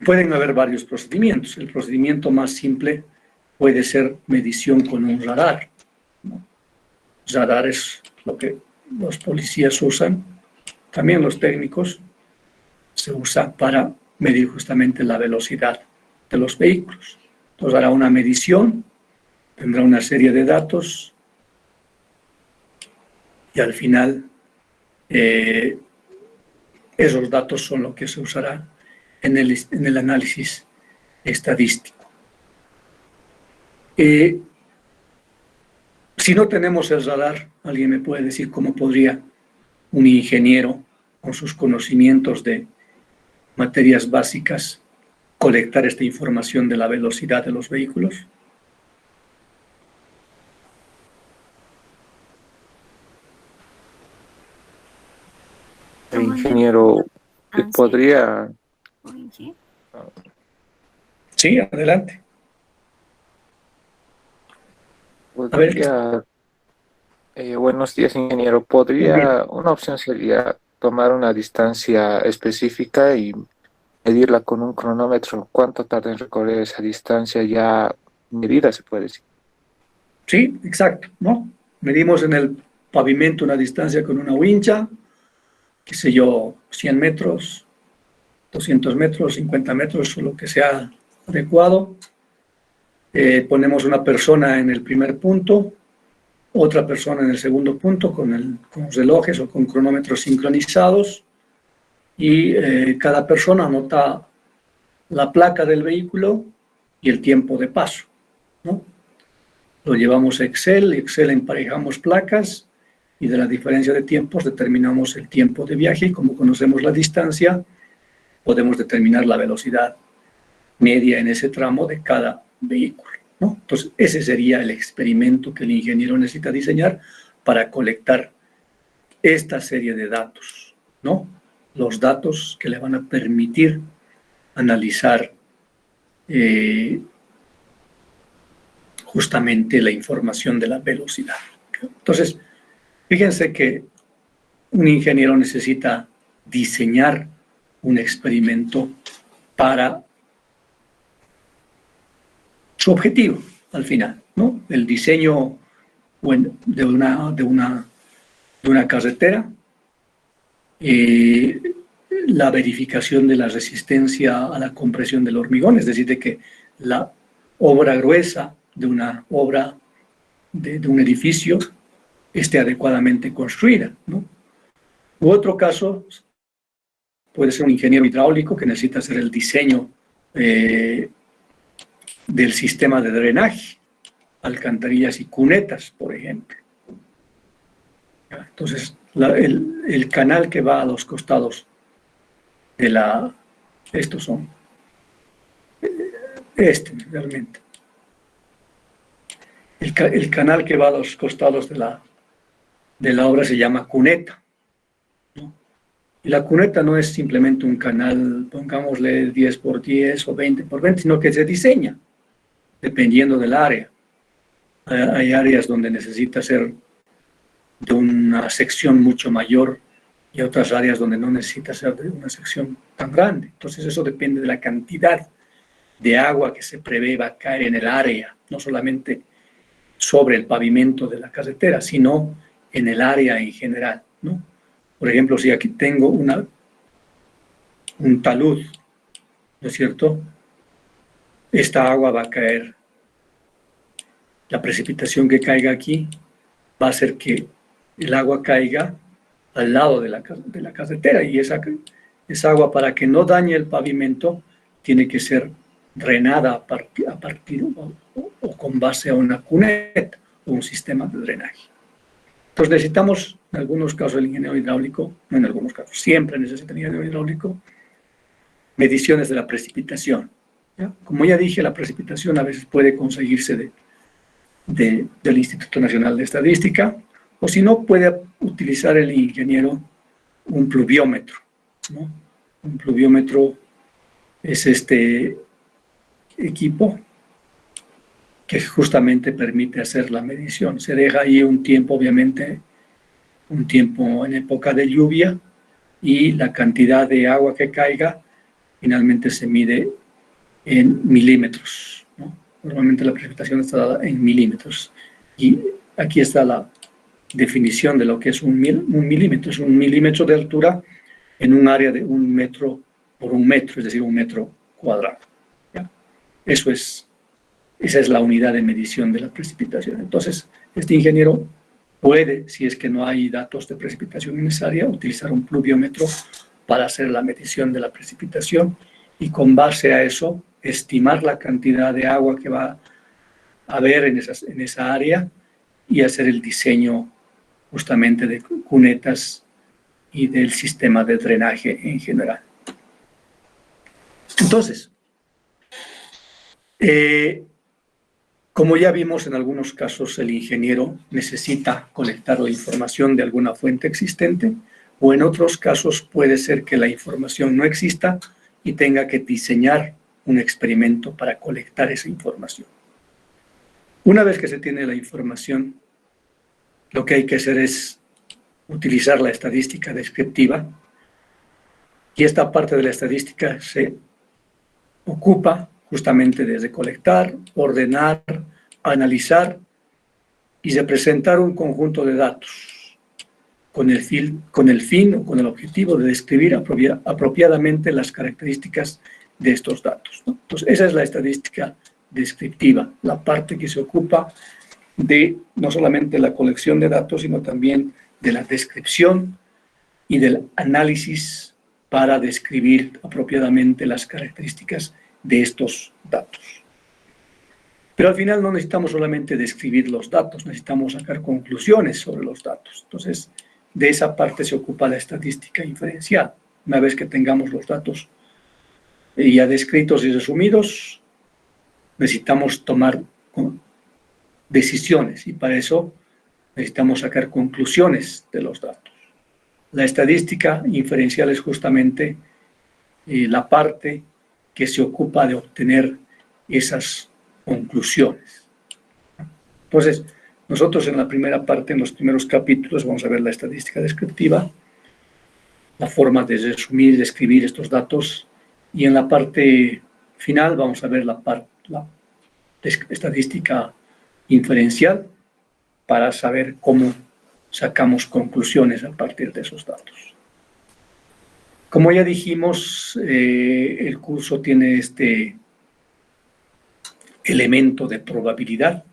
pueden haber varios procedimientos. El procedimiento más simple puede ser medición con un radar, ¿no? Radar es lo que los policías usan, también los técnicos, se usa para medir justamente la velocidad de los vehículos. Entonces hará una medición, tendrá una serie de datos y al final esos datos son lo que se usará en el análisis estadístico. Si no tenemos el radar, ¿alguien me puede decir cómo podría un ingeniero con sus conocimientos de materias básicas colectar esta información de la velocidad de los vehículos? Ingeniero, ¿podría, Sí, adelante. podría, buenos días, ingeniero, una opción sería tomar una distancia específica y medirla con un cronómetro? ¿Cuánto tarda en recorrer esa distancia ya medida, se puede decir? Sí, exacto, ¿no? Medimos en el pavimento una distancia con una wincha, qué sé yo, 100 metros, 200 metros, 50 metros, o lo que sea adecuado. Ponemos una persona en el primer punto, otra persona en el segundo punto con los relojes o con cronómetros sincronizados, y cada persona anota la placa del vehículo y el tiempo de paso, ¿no? Lo llevamos a Excel emparejamos placas y de la diferencia de tiempos determinamos el tiempo de viaje, y como conocemos la distancia, podemos determinar la velocidad media en ese tramo de cada vehículo, ¿no? Entonces, ese sería el experimento que el ingeniero necesita diseñar para colectar esta serie de datos, ¿no? Los datos que le van a permitir analizar justamente la información de la velocidad. Entonces, fíjense que un ingeniero necesita diseñar un experimento para su objetivo, al final, ¿no? El diseño de una carretera, la verificación de la resistencia a la compresión del hormigón, es decir, de que la obra gruesa de una obra, de un edificio, esté adecuadamente construida, ¿no? U otro caso puede ser un ingeniero hidráulico que necesita hacer el diseño del sistema de drenaje, alcantarillas y cunetas, por ejemplo. Entonces, el canal que va a los costados de estos son, realmente. El canal que va a los costados de la obra se llama cuneta, ¿no? Y la cuneta no es simplemente un canal, pongámosle 10 por 10 o 20 por 20, sino que se diseña dependiendo del área. Hay áreas donde necesita ser de una sección mucho mayor y otras áreas donde no necesita ser de una sección tan grande. Entonces eso depende de la cantidad de agua que se prevé va a caer en el área, no solamente sobre el pavimento de la carretera, sino en el área en general, ¿no? Por ejemplo, si aquí tengo un talud, ¿no es cierto? Esta agua va a caer, la precipitación que caiga aquí va a hacer que el agua caiga al lado de la carretera, y esa agua, para que no dañe el pavimento, tiene que ser drenada a partir o con base a una cuneta o un sistema de drenaje. Entonces necesitamos, en algunos casos, el ingeniero hidráulico, no en algunos casos, siempre necesita el ingeniero hidráulico, mediciones de la precipitación, ¿ya? Como ya dije, la precipitación a veces puede conseguirse del Instituto Nacional de Estadística, o si no, puede utilizar el ingeniero un pluviómetro, ¿no? Un pluviómetro es este equipo que justamente permite hacer la medición. Se deja ahí un tiempo, obviamente, un tiempo en época de lluvia, y la cantidad de agua que caiga finalmente se mide en milímetros, ¿no? Normalmente la precipitación está dada en milímetros, y aquí está la definición de lo que es un milímetro. Es un milímetro de altura en un área de 1 metro por 1 metro, es decir, 1 metro cuadrado, ¿ya? Esa es la unidad de medición de la precipitación. Entonces, este ingeniero puede, si es que no hay datos de precipitación en esa área, utilizar un pluviómetro para hacer la medición de la precipitación, y con base a eso, estimar la cantidad de agua que va a haber en esa área, y hacer el diseño justamente de cunetas y del sistema de drenaje en general. Entonces, como ya vimos, en algunos casos el ingeniero necesita colectar la información de alguna fuente existente o en otros casos puede ser que la información no exista y tenga que diseñar un experimento para colectar esa información. Una vez que se tiene la información, lo que hay que hacer es utilizar la estadística descriptiva, y esta parte de la estadística se ocupa justamente de colectar, ordenar, analizar y de presentar un conjunto de datos con el fin o con el objetivo de describir apropiadamente las características de estos datos, ¿no? Entonces, esa es la estadística descriptiva, la parte que se ocupa de no solamente la colección de datos, sino también de la descripción y del análisis para describir apropiadamente las características de estos datos. Pero al final no necesitamos solamente describir los datos, necesitamos sacar conclusiones sobre los datos. Entonces, de esa parte se ocupa la estadística inferencial. Una vez que tengamos los datos ya descritos y resumidos, necesitamos tomar decisiones y para eso necesitamos sacar conclusiones de los datos. La estadística inferencial es justamente la parte que se ocupa de obtener esas conclusiones. Entonces, nosotros en la primera parte, en los primeros capítulos, vamos a ver la estadística descriptiva, la forma de resumir y describir estos datos, y en la parte final vamos a ver la estadística inferencial para saber cómo sacamos conclusiones a partir de esos datos. Como ya dijimos, el curso tiene este elemento de probabilidad,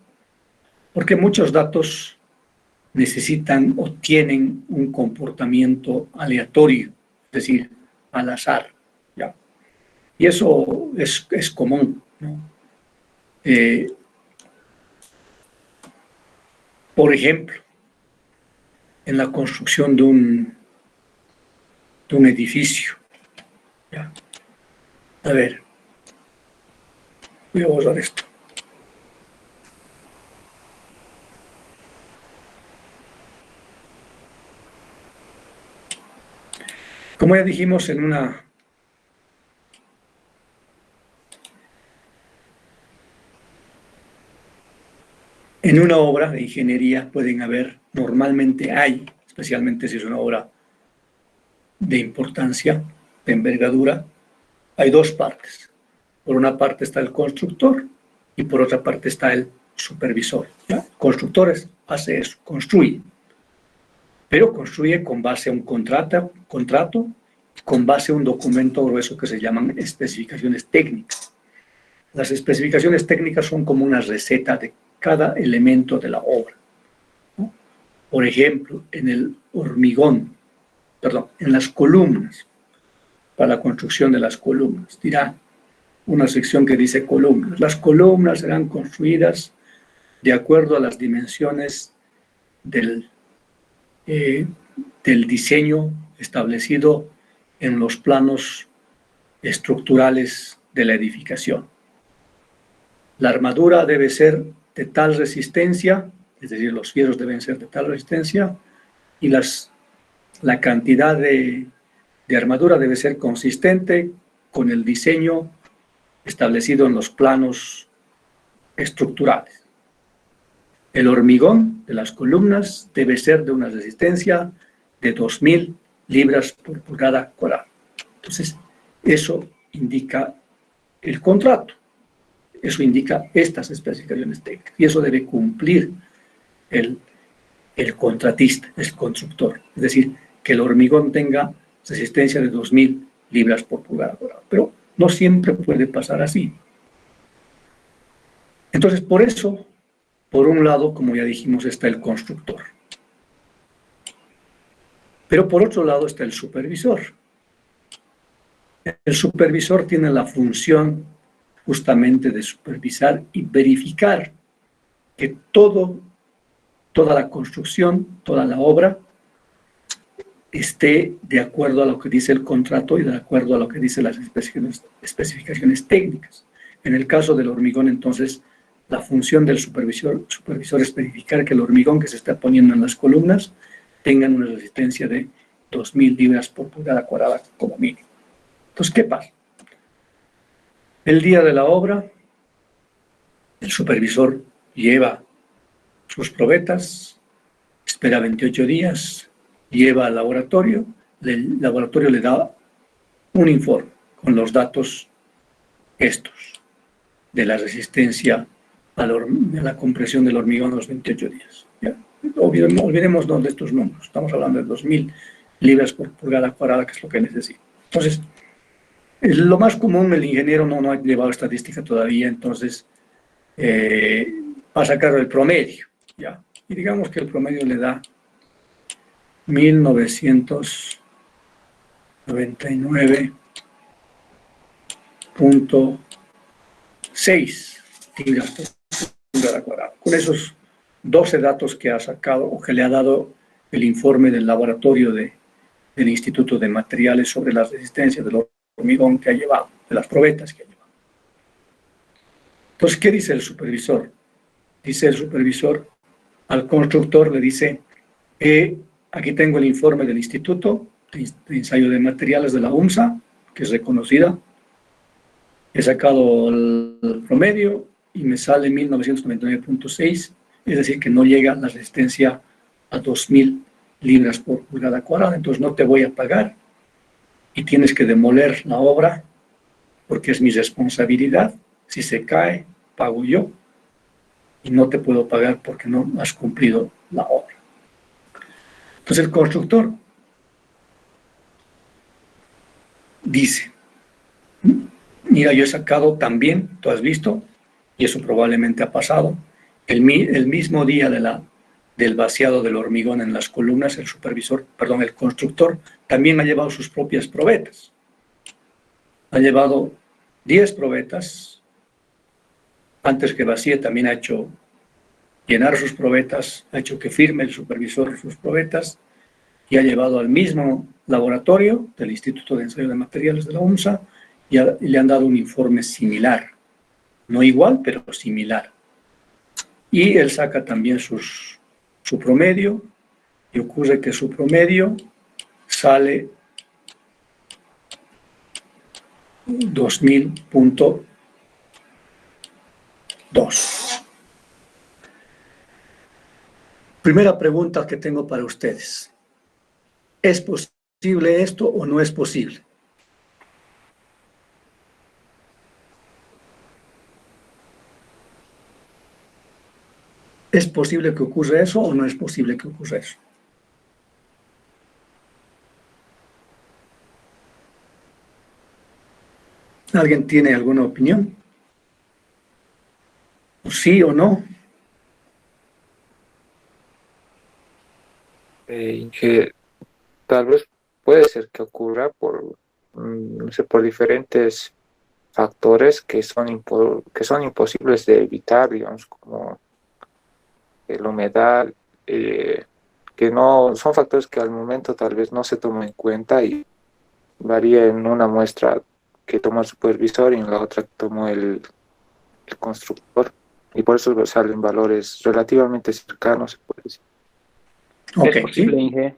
porque muchos datos necesitan o tienen un comportamiento aleatorio, es decir, al azar, ¿ya? Y eso es común, ¿no? Por ejemplo, en la construcción de un edificio, ¿ya? A ver, voy a borrar esto. Como ya dijimos, en una obra de ingeniería pueden haber, normalmente hay, especialmente si es una obra de importancia, de envergadura, hay dos partes. Por una parte está el constructor y por otra parte está el supervisor, ¿ya? El constructor hace eso, construye, pero construye con base a un contrato, con base a un documento grueso que se llaman especificaciones técnicas. Las especificaciones técnicas son como una receta de cada elemento de la obra, ¿no? Por ejemplo, en las columnas, para la construcción de las columnas, dirá una sección que dice columnas. Las columnas serán construidas de acuerdo a las dimensiones del diseño establecido en los planos estructurales de la edificación. La armadura debe ser de tal resistencia, es decir, los fierros deben ser de tal resistencia, y la cantidad de armadura debe ser consistente con el diseño establecido en los planos estructurales. El hormigón de las columnas debe ser de una resistencia de 2000 libras por pulgada cuadrada. Entonces, eso indica el contrato. Eso indica estas especificaciones técnicas. Y eso debe cumplir el contratista, el constructor. Es decir, que el hormigón tenga resistencia de 2000 libras por pulgada cuadrada. Pero no siempre puede pasar así. Entonces, por eso, por un lado, como ya dijimos, está el constructor. Pero por otro lado está el supervisor. El supervisor tiene la función justamente de supervisar y verificar que toda la construcción, toda la obra, esté de acuerdo a lo que dice el contrato y de acuerdo a lo que dicen las especificaciones técnicas. En el caso del hormigón, entonces, la función del supervisor es verificar que el hormigón que se está poniendo en las columnas tengan una resistencia de 2.000 libras por pulgada cuadrada como mínimo. Entonces, ¿qué pasa? El día de la obra, el supervisor lleva sus probetas, espera 28 días, lleva al laboratorio, el laboratorio le da un informe con los datos estos de la resistencia a la compresión del hormigón a los 28 días. ¿Ya? Olvidémonos de estos números, estamos hablando de 2.000 libras por pulgada cuadrada, que es lo que necesita. Entonces, lo más común, el ingeniero no ha llevado estadística todavía, entonces va a sacar el promedio, ¿ya? Y digamos que el promedio le da 1999.6 libras por pulgada cuadrada. Con esos 12 datos que ha sacado o que le ha dado el informe del laboratorio del Instituto de Materiales sobre la resistencia del hormigón que ha llevado, de las probetas que ha llevado. Entonces, ¿qué dice el supervisor? Dice el supervisor al constructor, le dice, aquí tengo el informe del Instituto de Ensayo de Materiales de la UMSA, que es reconocida. He sacado el promedio y me sale 1999.6, es decir, que no llega la resistencia a 2.000 libras por pulgada cuadrada, entonces no te voy a pagar y tienes que demoler la obra porque es mi responsabilidad. Si se cae, pago yo y no te puedo pagar porque no has cumplido la obra. Entonces el constructor dice, mira, yo he sacado también, tú has visto, y eso probablemente ha pasado, el mismo día del vaciado del hormigón en las columnas, el constructor también ha llevado sus propias probetas. Ha llevado 10 probetas. Antes que vacíe también ha hecho llenar sus probetas, ha hecho que firme el supervisor sus probetas y ha llevado al mismo laboratorio del Instituto de Ensayo de Materiales de la UMSA y le han dado un informe similar. No igual, pero similar. Y él saca también su promedio y ocurre que su promedio sale 2000.2. Primera pregunta que tengo para ustedes. ¿Es posible esto o no es posible? ¿Es posible que ocurra eso o no es posible que ocurra eso? ¿Alguien tiene alguna opinión? ¿Sí o no? Que tal vez puede ser que ocurra por, no sé, por diferentes factores que son imposibles de evitar, digamos, como la humedad, que no son factores que al momento tal vez no se toman en cuenta y varía en una muestra que toma el supervisor y en la otra que tomó el constructor, y por eso salen valores relativamente cercanos, se puede decir. Okay, ¿Es posible, ¿sí? Inge?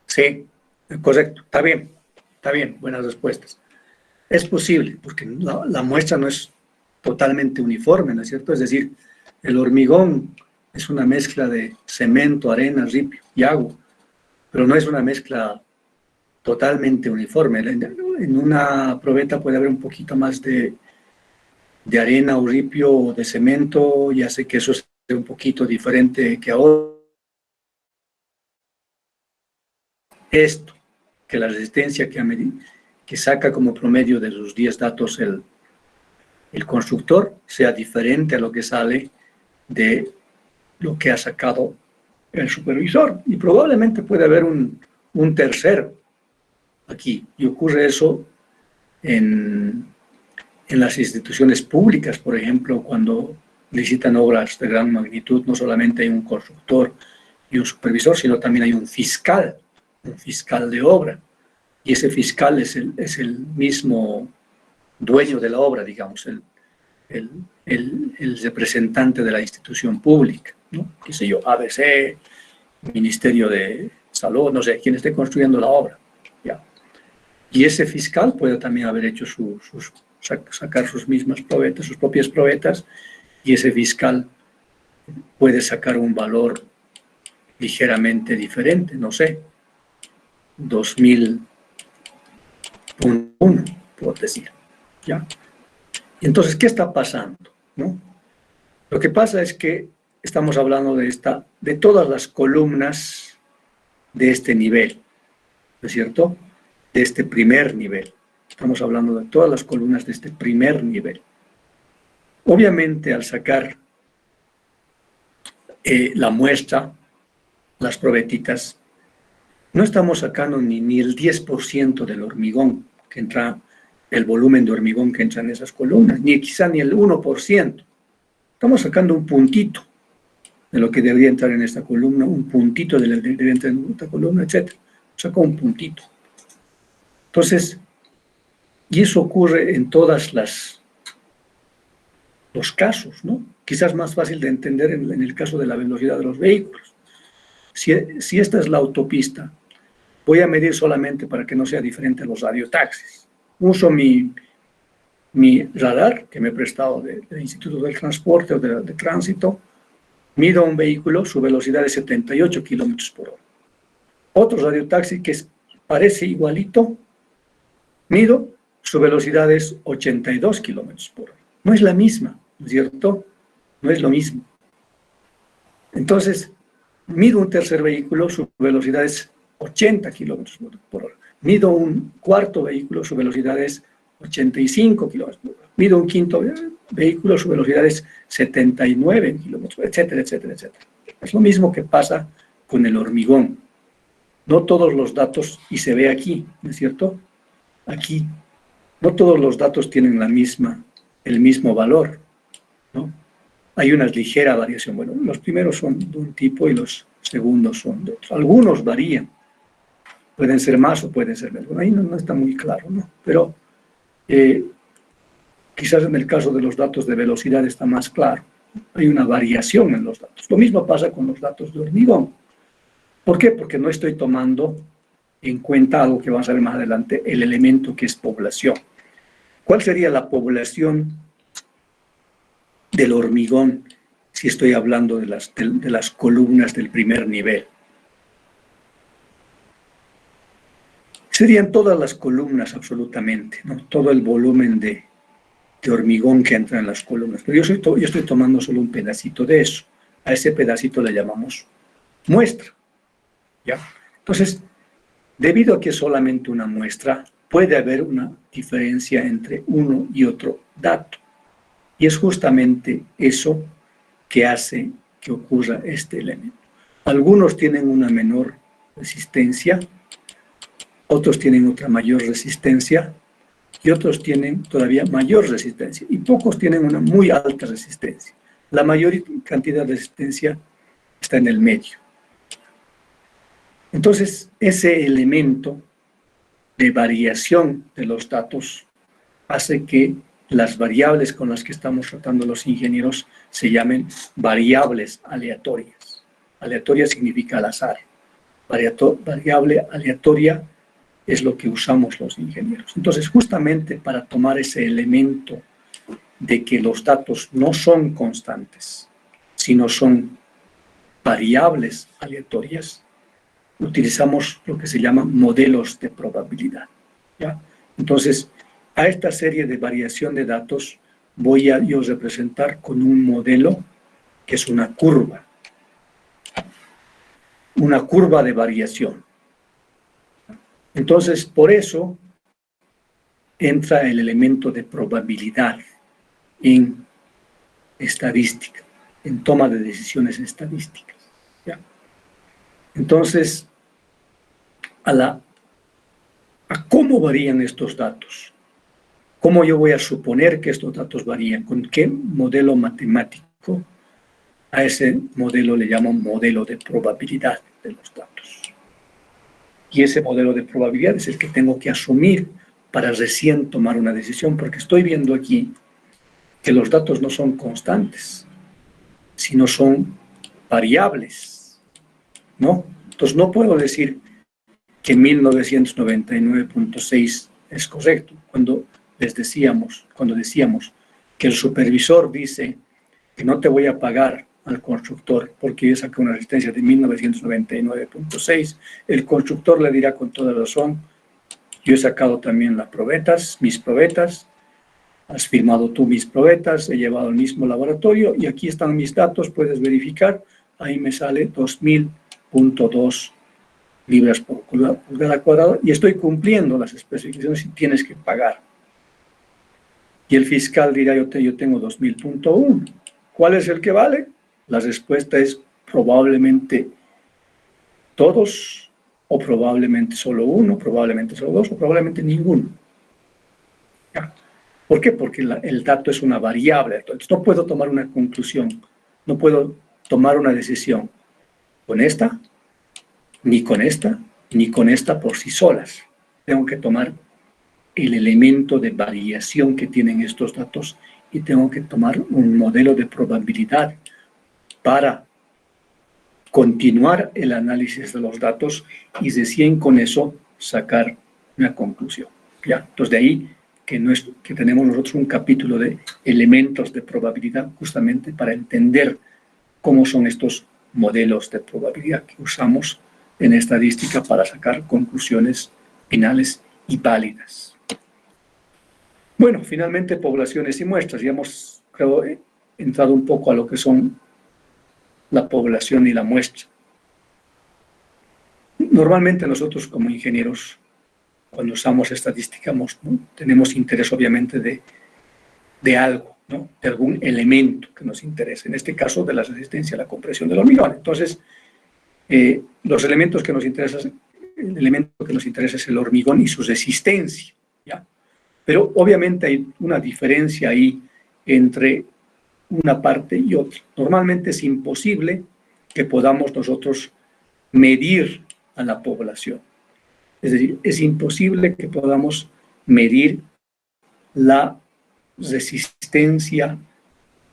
Sí, correcto, está bien, buenas respuestas. Es posible, porque la muestra no es totalmente uniforme, ¿no es cierto? Es decir, el hormigón es una mezcla de cemento, arena, ripio y agua, pero no es una mezcla totalmente uniforme. En una probeta puede haber un poquito más de arena o ripio o de cemento, ya sé que eso es un poquito diferente que ahora. Esto, que la resistencia que saca como promedio de sus 10 datos el constructor sea diferente a lo que sale de lo que ha sacado el supervisor. Y probablemente puede haber un tercero aquí. Y ocurre eso en las instituciones públicas, por ejemplo, cuando licitan obras de gran magnitud, no solamente hay un constructor y un supervisor, sino también hay un fiscal de obra, y ese fiscal es el mismo dueño de la obra, digamos, el representante de la institución pública, ¿no? Qué sé yo, ABC, Ministerio de salud, no sé, quien esté construyendo la obra. ¿Ya? Y ese fiscal puede también haber hecho sacar sus mismas probetas, sus propias probetas, y ese fiscal puede sacar un valor ligeramente diferente, no sé, 2000.1, por decir. ¿Ya? Y entonces, ¿qué está pasando? ¿No? Lo que pasa es que estamos hablando de todas las columnas de este nivel, ¿no es cierto? De este primer nivel. Estamos hablando de todas las columnas de este primer nivel. Obviamente, al sacar la muestra, las probetitas, no estamos sacando ni el 10% del hormigón que entra, el volumen de hormigón que entra en esas columnas, ni quizá ni el 1%. Estamos sacando un puntito de lo que debería entrar en esta columna, un puntito de lo que debería entrar en esta columna, etc. Sacó un puntito. Entonces, y eso ocurre en todas los casos, ¿no? Quizás más fácil de entender en el caso de la velocidad de los vehículos. Si esta es la autopista, voy a medir solamente para que no sea diferente a los radiotaxis. Uso mi radar que me he prestado del Instituto del Transporte o de Tránsito, mido un vehículo, su velocidad es 78 kilómetros por hora. Otro radiotaxi que parece igualito, mido, su velocidad es 82 kilómetros por hora. No es la misma, ¿no es cierto? No es lo mismo. Entonces, mido un tercer vehículo, su velocidad es 80 kilómetros por hora. Mido un cuarto vehículo, su velocidad es 85 kilómetros por hora. Mido un quinto vehículo, su velocidad es 79 kilómetros, etcétera, etcétera, etcétera. Es lo mismo que pasa con el hormigón. No todos los datos, y se ve aquí, ¿no es cierto? Aquí, no todos los datos tienen el mismo valor, ¿no? Hay una ligera variación. Bueno, los primeros son de un tipo y los segundos son de otro. Algunos varían. Pueden ser más o pueden ser menos. Ahí no está muy claro, ¿no? Pero quizás en el caso de los datos de velocidad está más claro. Hay una variación en los datos. Lo mismo pasa con los datos de hormigón. ¿Por qué? Porque no estoy tomando en cuenta algo que vamos a ver más adelante, el elemento que es población. ¿Cuál sería la población del hormigón si estoy hablando de las columnas del primer nivel? Serían todas las columnas absolutamente, ¿no? Todo el volumen de hormigón que entra en las columnas. Pero yo estoy tomando solo un pedacito de eso. A ese pedacito le llamamos muestra. ¿Ya? Entonces, debido a que es solamente una muestra, puede haber una diferencia entre uno y otro dato. Y es justamente eso que hace que ocurra este elemento. Algunos tienen una menor resistencia, otros tienen otra mayor resistencia, y otros tienen todavía mayor resistencia, y pocos tienen una muy alta resistencia. La mayor cantidad de resistencia está en el medio. Entonces, ese elemento de variación de los datos hace que las variables con las que estamos tratando los ingenieros se llamen variables aleatorias. Aleatoria significa al azar. Variable aleatoria es lo que usamos los ingenieros. Entonces, justamente para tomar ese elemento de que los datos no son constantes, sino son variables aleatorias, utilizamos lo que se llama modelos de probabilidad. ¿Ya? Entonces, a esta serie de variación de datos voy a yo representar con un modelo que es una curva de variación. Entonces, por eso entra el elemento de probabilidad en estadística, en toma de decisiones estadísticas. ¿Ya? Entonces, a cómo varían estos datos, cómo yo voy a suponer que estos datos varían, con qué modelo matemático, a ese modelo le llamo modelo de probabilidad de los datos. Y ese modelo de probabilidad es el que tengo que asumir para recién tomar una decisión, porque estoy viendo aquí que los datos no son constantes, sino son variables, ¿no? Entonces no puedo decir que 1999.6 es correcto. Cuando decíamos que el supervisor dice que no te voy a pagar al constructor porque yo saqué una resistencia de 1999.6, el constructor le dirá con toda razón, yo he sacado también mis probetas, has firmado tú mis probetas, he llevado al mismo laboratorio y aquí están mis datos, puedes verificar, ahí me sale 2000.2 libras por pulgada cuadrada y estoy cumpliendo las especificaciones y tienes que pagar. Y el fiscal dirá, yo tengo 2000.1. ¿Cuál es el que vale? La respuesta es probablemente todos, o probablemente solo uno, probablemente solo dos, o probablemente ninguno. ¿Ya? ¿Por qué? Porque el dato es una variable. Entonces no puedo tomar una conclusión, no puedo tomar una decisión con esta, ni con esta, ni con esta por sí solas. Tengo que tomar el elemento de variación que tienen estos datos y tengo que tomar un modelo de probabilidad para continuar el análisis de los datos y recién con eso sacar una conclusión. ¿Ya? Entonces de ahí que tenemos nosotros un capítulo de elementos de probabilidad justamente para entender cómo son estos modelos de probabilidad que usamos en estadística para sacar conclusiones finales y válidas. Bueno, finalmente poblaciones y muestras. Ya hemos, creo, entrado un poco a lo que son la población y la muestra. Normalmente nosotros como ingenieros, cuando usamos estadística, ¿no? Tenemos interés obviamente de algo, ¿no? De algún elemento que nos interese. En este caso, de la resistencia a la compresión del hormigón. Entonces, los elementos que nos interesan, el elemento que nos interesa es el hormigón y su resistencia, ¿ya? Pero obviamente hay una diferencia ahí entre una parte y otra. Normalmente es imposible que podamos nosotros medir a la población. Es decir, es imposible que podamos medir la resistencia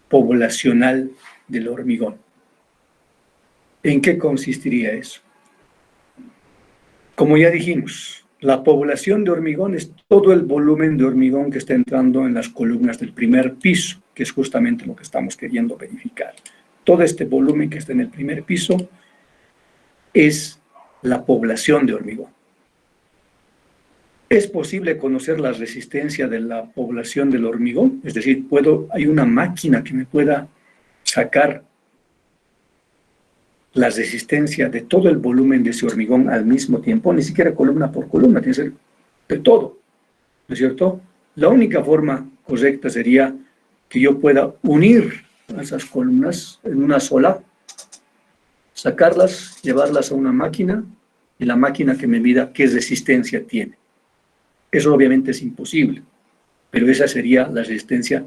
poblacional del hormigón. ¿En qué consistiría eso? Como ya dijimos, la población de hormigón es todo el volumen de hormigón que está entrando en las columnas del primer piso, que es justamente lo que estamos queriendo verificar. Todo este volumen que está en el primer piso es la población de hormigón. ¿Es posible conocer la resistencia de la población del hormigón? Es decir, hay una máquina que me pueda sacar la resistencia de todo el volumen de ese hormigón al mismo tiempo, ni siquiera columna por columna, tiene que ser de todo, ¿no es cierto? La única forma correcta sería que yo pueda unir esas columnas en una sola, sacarlas, llevarlas a una máquina y la máquina que me mida qué resistencia tiene. Eso obviamente es imposible, pero esa sería la resistencia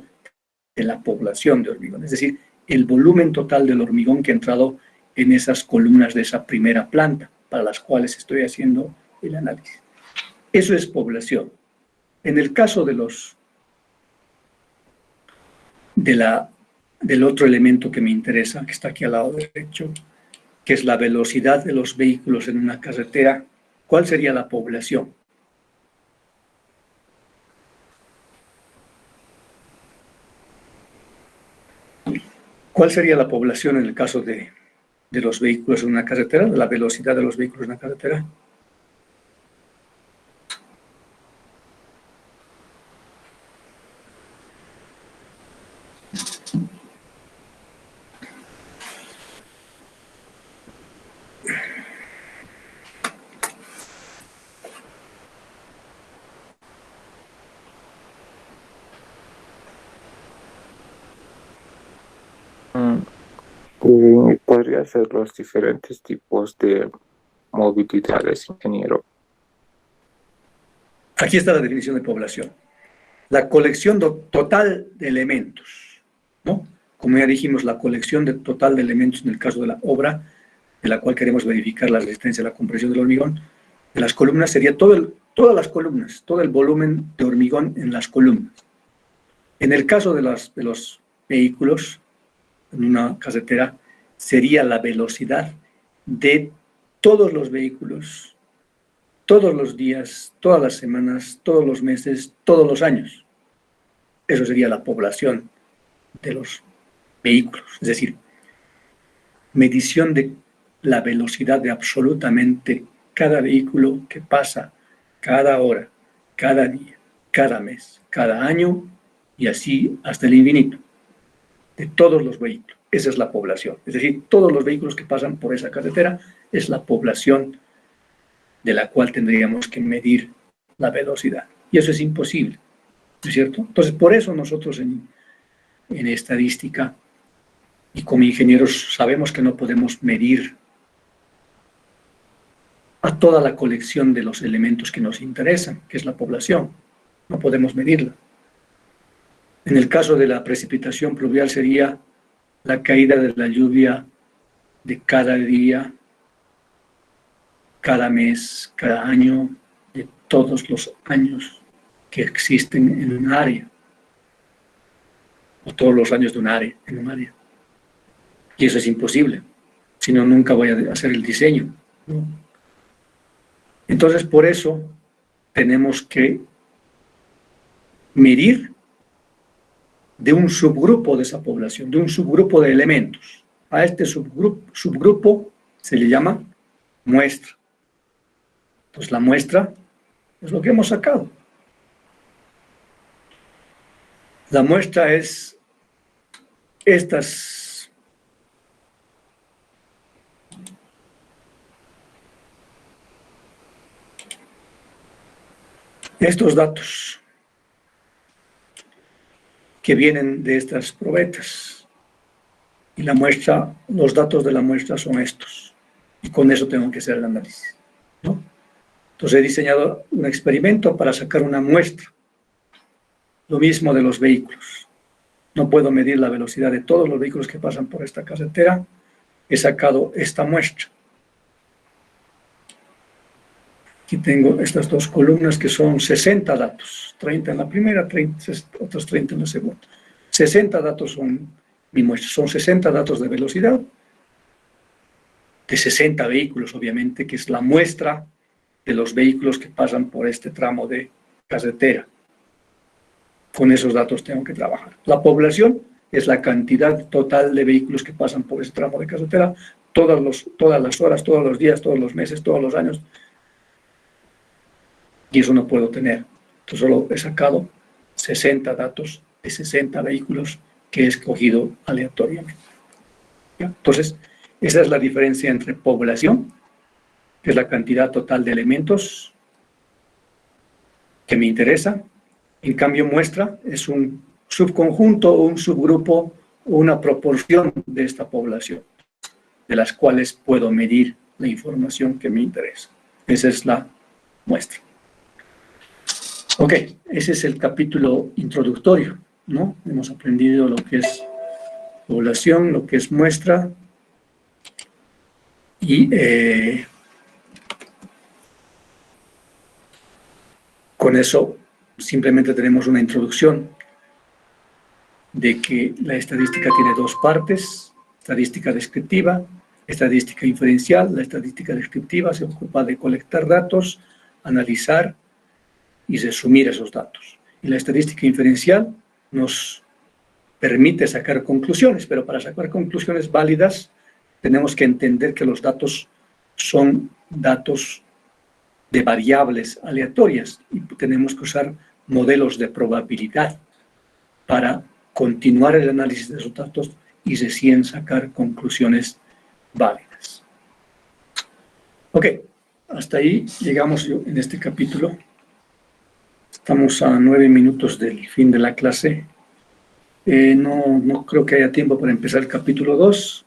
de la población de hormigón, es decir, el volumen total del hormigón que ha entrado en esas columnas de esa primera planta, para las cuales estoy haciendo el análisis. Eso es población. En el caso del otro elemento que me interesa, que está aquí al lado derecho, que es la velocidad de los vehículos en una carretera, ¿cuál sería la población? ¿Cuál sería la población en el caso de los vehículos en una carretera, de la velocidad de los vehículos en una carretera? Podría ser los diferentes tipos de movilidades, ingeniero. Aquí está la definición de población. La colección total de elementos, ¿no? Como ya dijimos, la colección total de elementos en el caso de la obra, de la cual queremos verificar la resistencia a la compresión del hormigón, de las columnas sería todas las columnas, todo el volumen de hormigón en las columnas. En el caso de los vehículos, en una carretera, sería la velocidad de todos los vehículos, todos los días, todas las semanas, todos los meses, todos los años. Eso sería la población de los vehículos. Es decir, medición de la velocidad de absolutamente cada vehículo que pasa cada hora, cada día, cada mes, cada año y así hasta el infinito. De todos los vehículos. Esa es la población. Es decir, todos los vehículos que pasan por esa carretera es la población de la cual tendríamos que medir la velocidad. Y eso es imposible, ¿no es cierto? Entonces, por eso nosotros en estadística y como ingenieros sabemos que no podemos medir a toda la colección de los elementos que nos interesan, que es la población. No podemos medirla. En el caso de la precipitación pluvial sería la caída de la lluvia de cada día, cada mes, cada año, de todos los años que existen en un área, o todos los años de un área, en un área. Y eso es imposible, si no, nunca voy a hacer el diseño, ¿no? Entonces, por eso tenemos que medir de un subgrupo de esa población, de un subgrupo de elementos. A este subgrupo se le llama muestra. Pues la muestra es lo que hemos sacado. La muestra es estos datos que vienen de estas probetas. Y la muestra, los datos de la muestra son estos. Y con eso tengo que hacer el análisis, ¿no? Entonces he diseñado un experimento para sacar una muestra. Lo mismo de los vehículos. No puedo medir la velocidad de todos los vehículos que pasan por esta carretera. He sacado esta muestra. Aquí tengo estas dos columnas que son 60 datos, 30 en la primera, otros 30 en la segunda. 60 datos son mi muestra, son 60 datos de velocidad, de 60 vehículos obviamente, que es la muestra de los vehículos que pasan por este tramo de carretera. Con esos datos tengo que trabajar. La población es la cantidad total de vehículos que pasan por ese tramo de carretera, todas las horas, todos los días, todos los meses, todos los años. Y eso no puedo tener. Entonces solo he sacado 60 datos de 60 vehículos que he escogido aleatoriamente. ¿Ya? Entonces, esa es la diferencia entre población, que es la cantidad total de elementos que me interesa. En cambio, muestra es un subconjunto o un subgrupo o una proporción de esta población, de las cuales puedo medir la información que me interesa. Esa es la muestra. Ok, ese es el capítulo introductorio, ¿no? Hemos aprendido lo que es población, lo que es muestra y con eso simplemente tenemos una introducción de que la estadística tiene dos partes: estadística descriptiva, estadística inferencial. La estadística descriptiva se ocupa de colectar datos, analizar y resumir esos datos. Y la estadística inferencial nos permite sacar conclusiones, pero para sacar conclusiones válidas tenemos que entender que los datos son datos de variables aleatorias y tenemos que usar modelos de probabilidad para continuar el análisis de esos datos y recién sacar conclusiones válidas. Ok, hasta ahí llegamos en este capítulo. Estamos a 9 minutos del fin de la clase. No creo que haya tiempo para empezar el capítulo 2.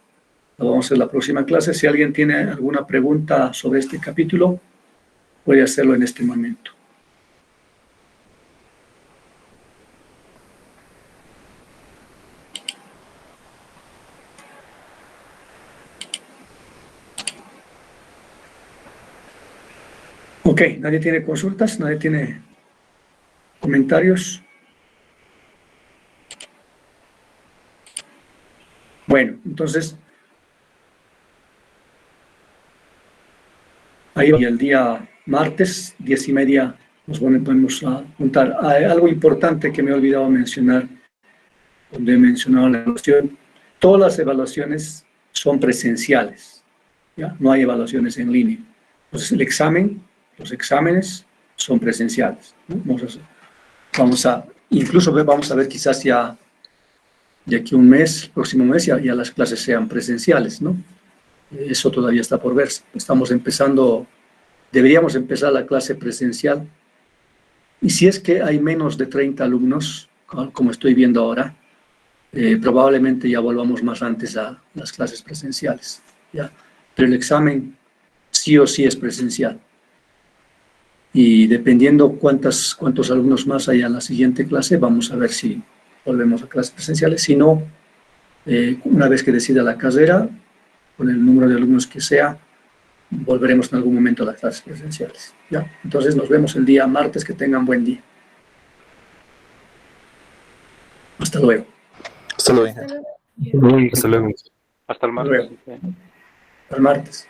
Lo vamos a hacer la próxima clase. Si alguien tiene alguna pregunta sobre este capítulo, puede hacerlo en este momento. Ok, ¿nadie tiene consultas? ¿Nadie tiene comentarios? Bueno, entonces Ahí y el día martes, 10:30, nos podemos juntar. Algo importante que me he olvidado mencionar, donde he mencionado la evaluación, todas las evaluaciones son presenciales, ¿ya? No hay evaluaciones en línea. Entonces los exámenes son presenciales, ¿no? Incluso vamos a ver quizás ya de aquí a un mes, próximo mes, ya las clases sean presenciales, ¿no? Eso todavía está por verse. Deberíamos empezar la clase presencial. Y si es que hay menos de 30 alumnos, como estoy viendo ahora, probablemente ya volvamos más antes a las clases presenciales, ¿ya? Pero el examen sí o sí es presencial. Y dependiendo cuántos alumnos más haya en la siguiente clase, vamos a ver si volvemos a clases presenciales. Si no, una vez que decida la carrera, con el número de alumnos que sea, volveremos en algún momento a las clases presenciales, ¿ya? Entonces nos vemos el día martes, que tengan buen día. Hasta luego. Hasta luego. Hasta luego. Hasta el Hasta luego. martes. Hasta el martes.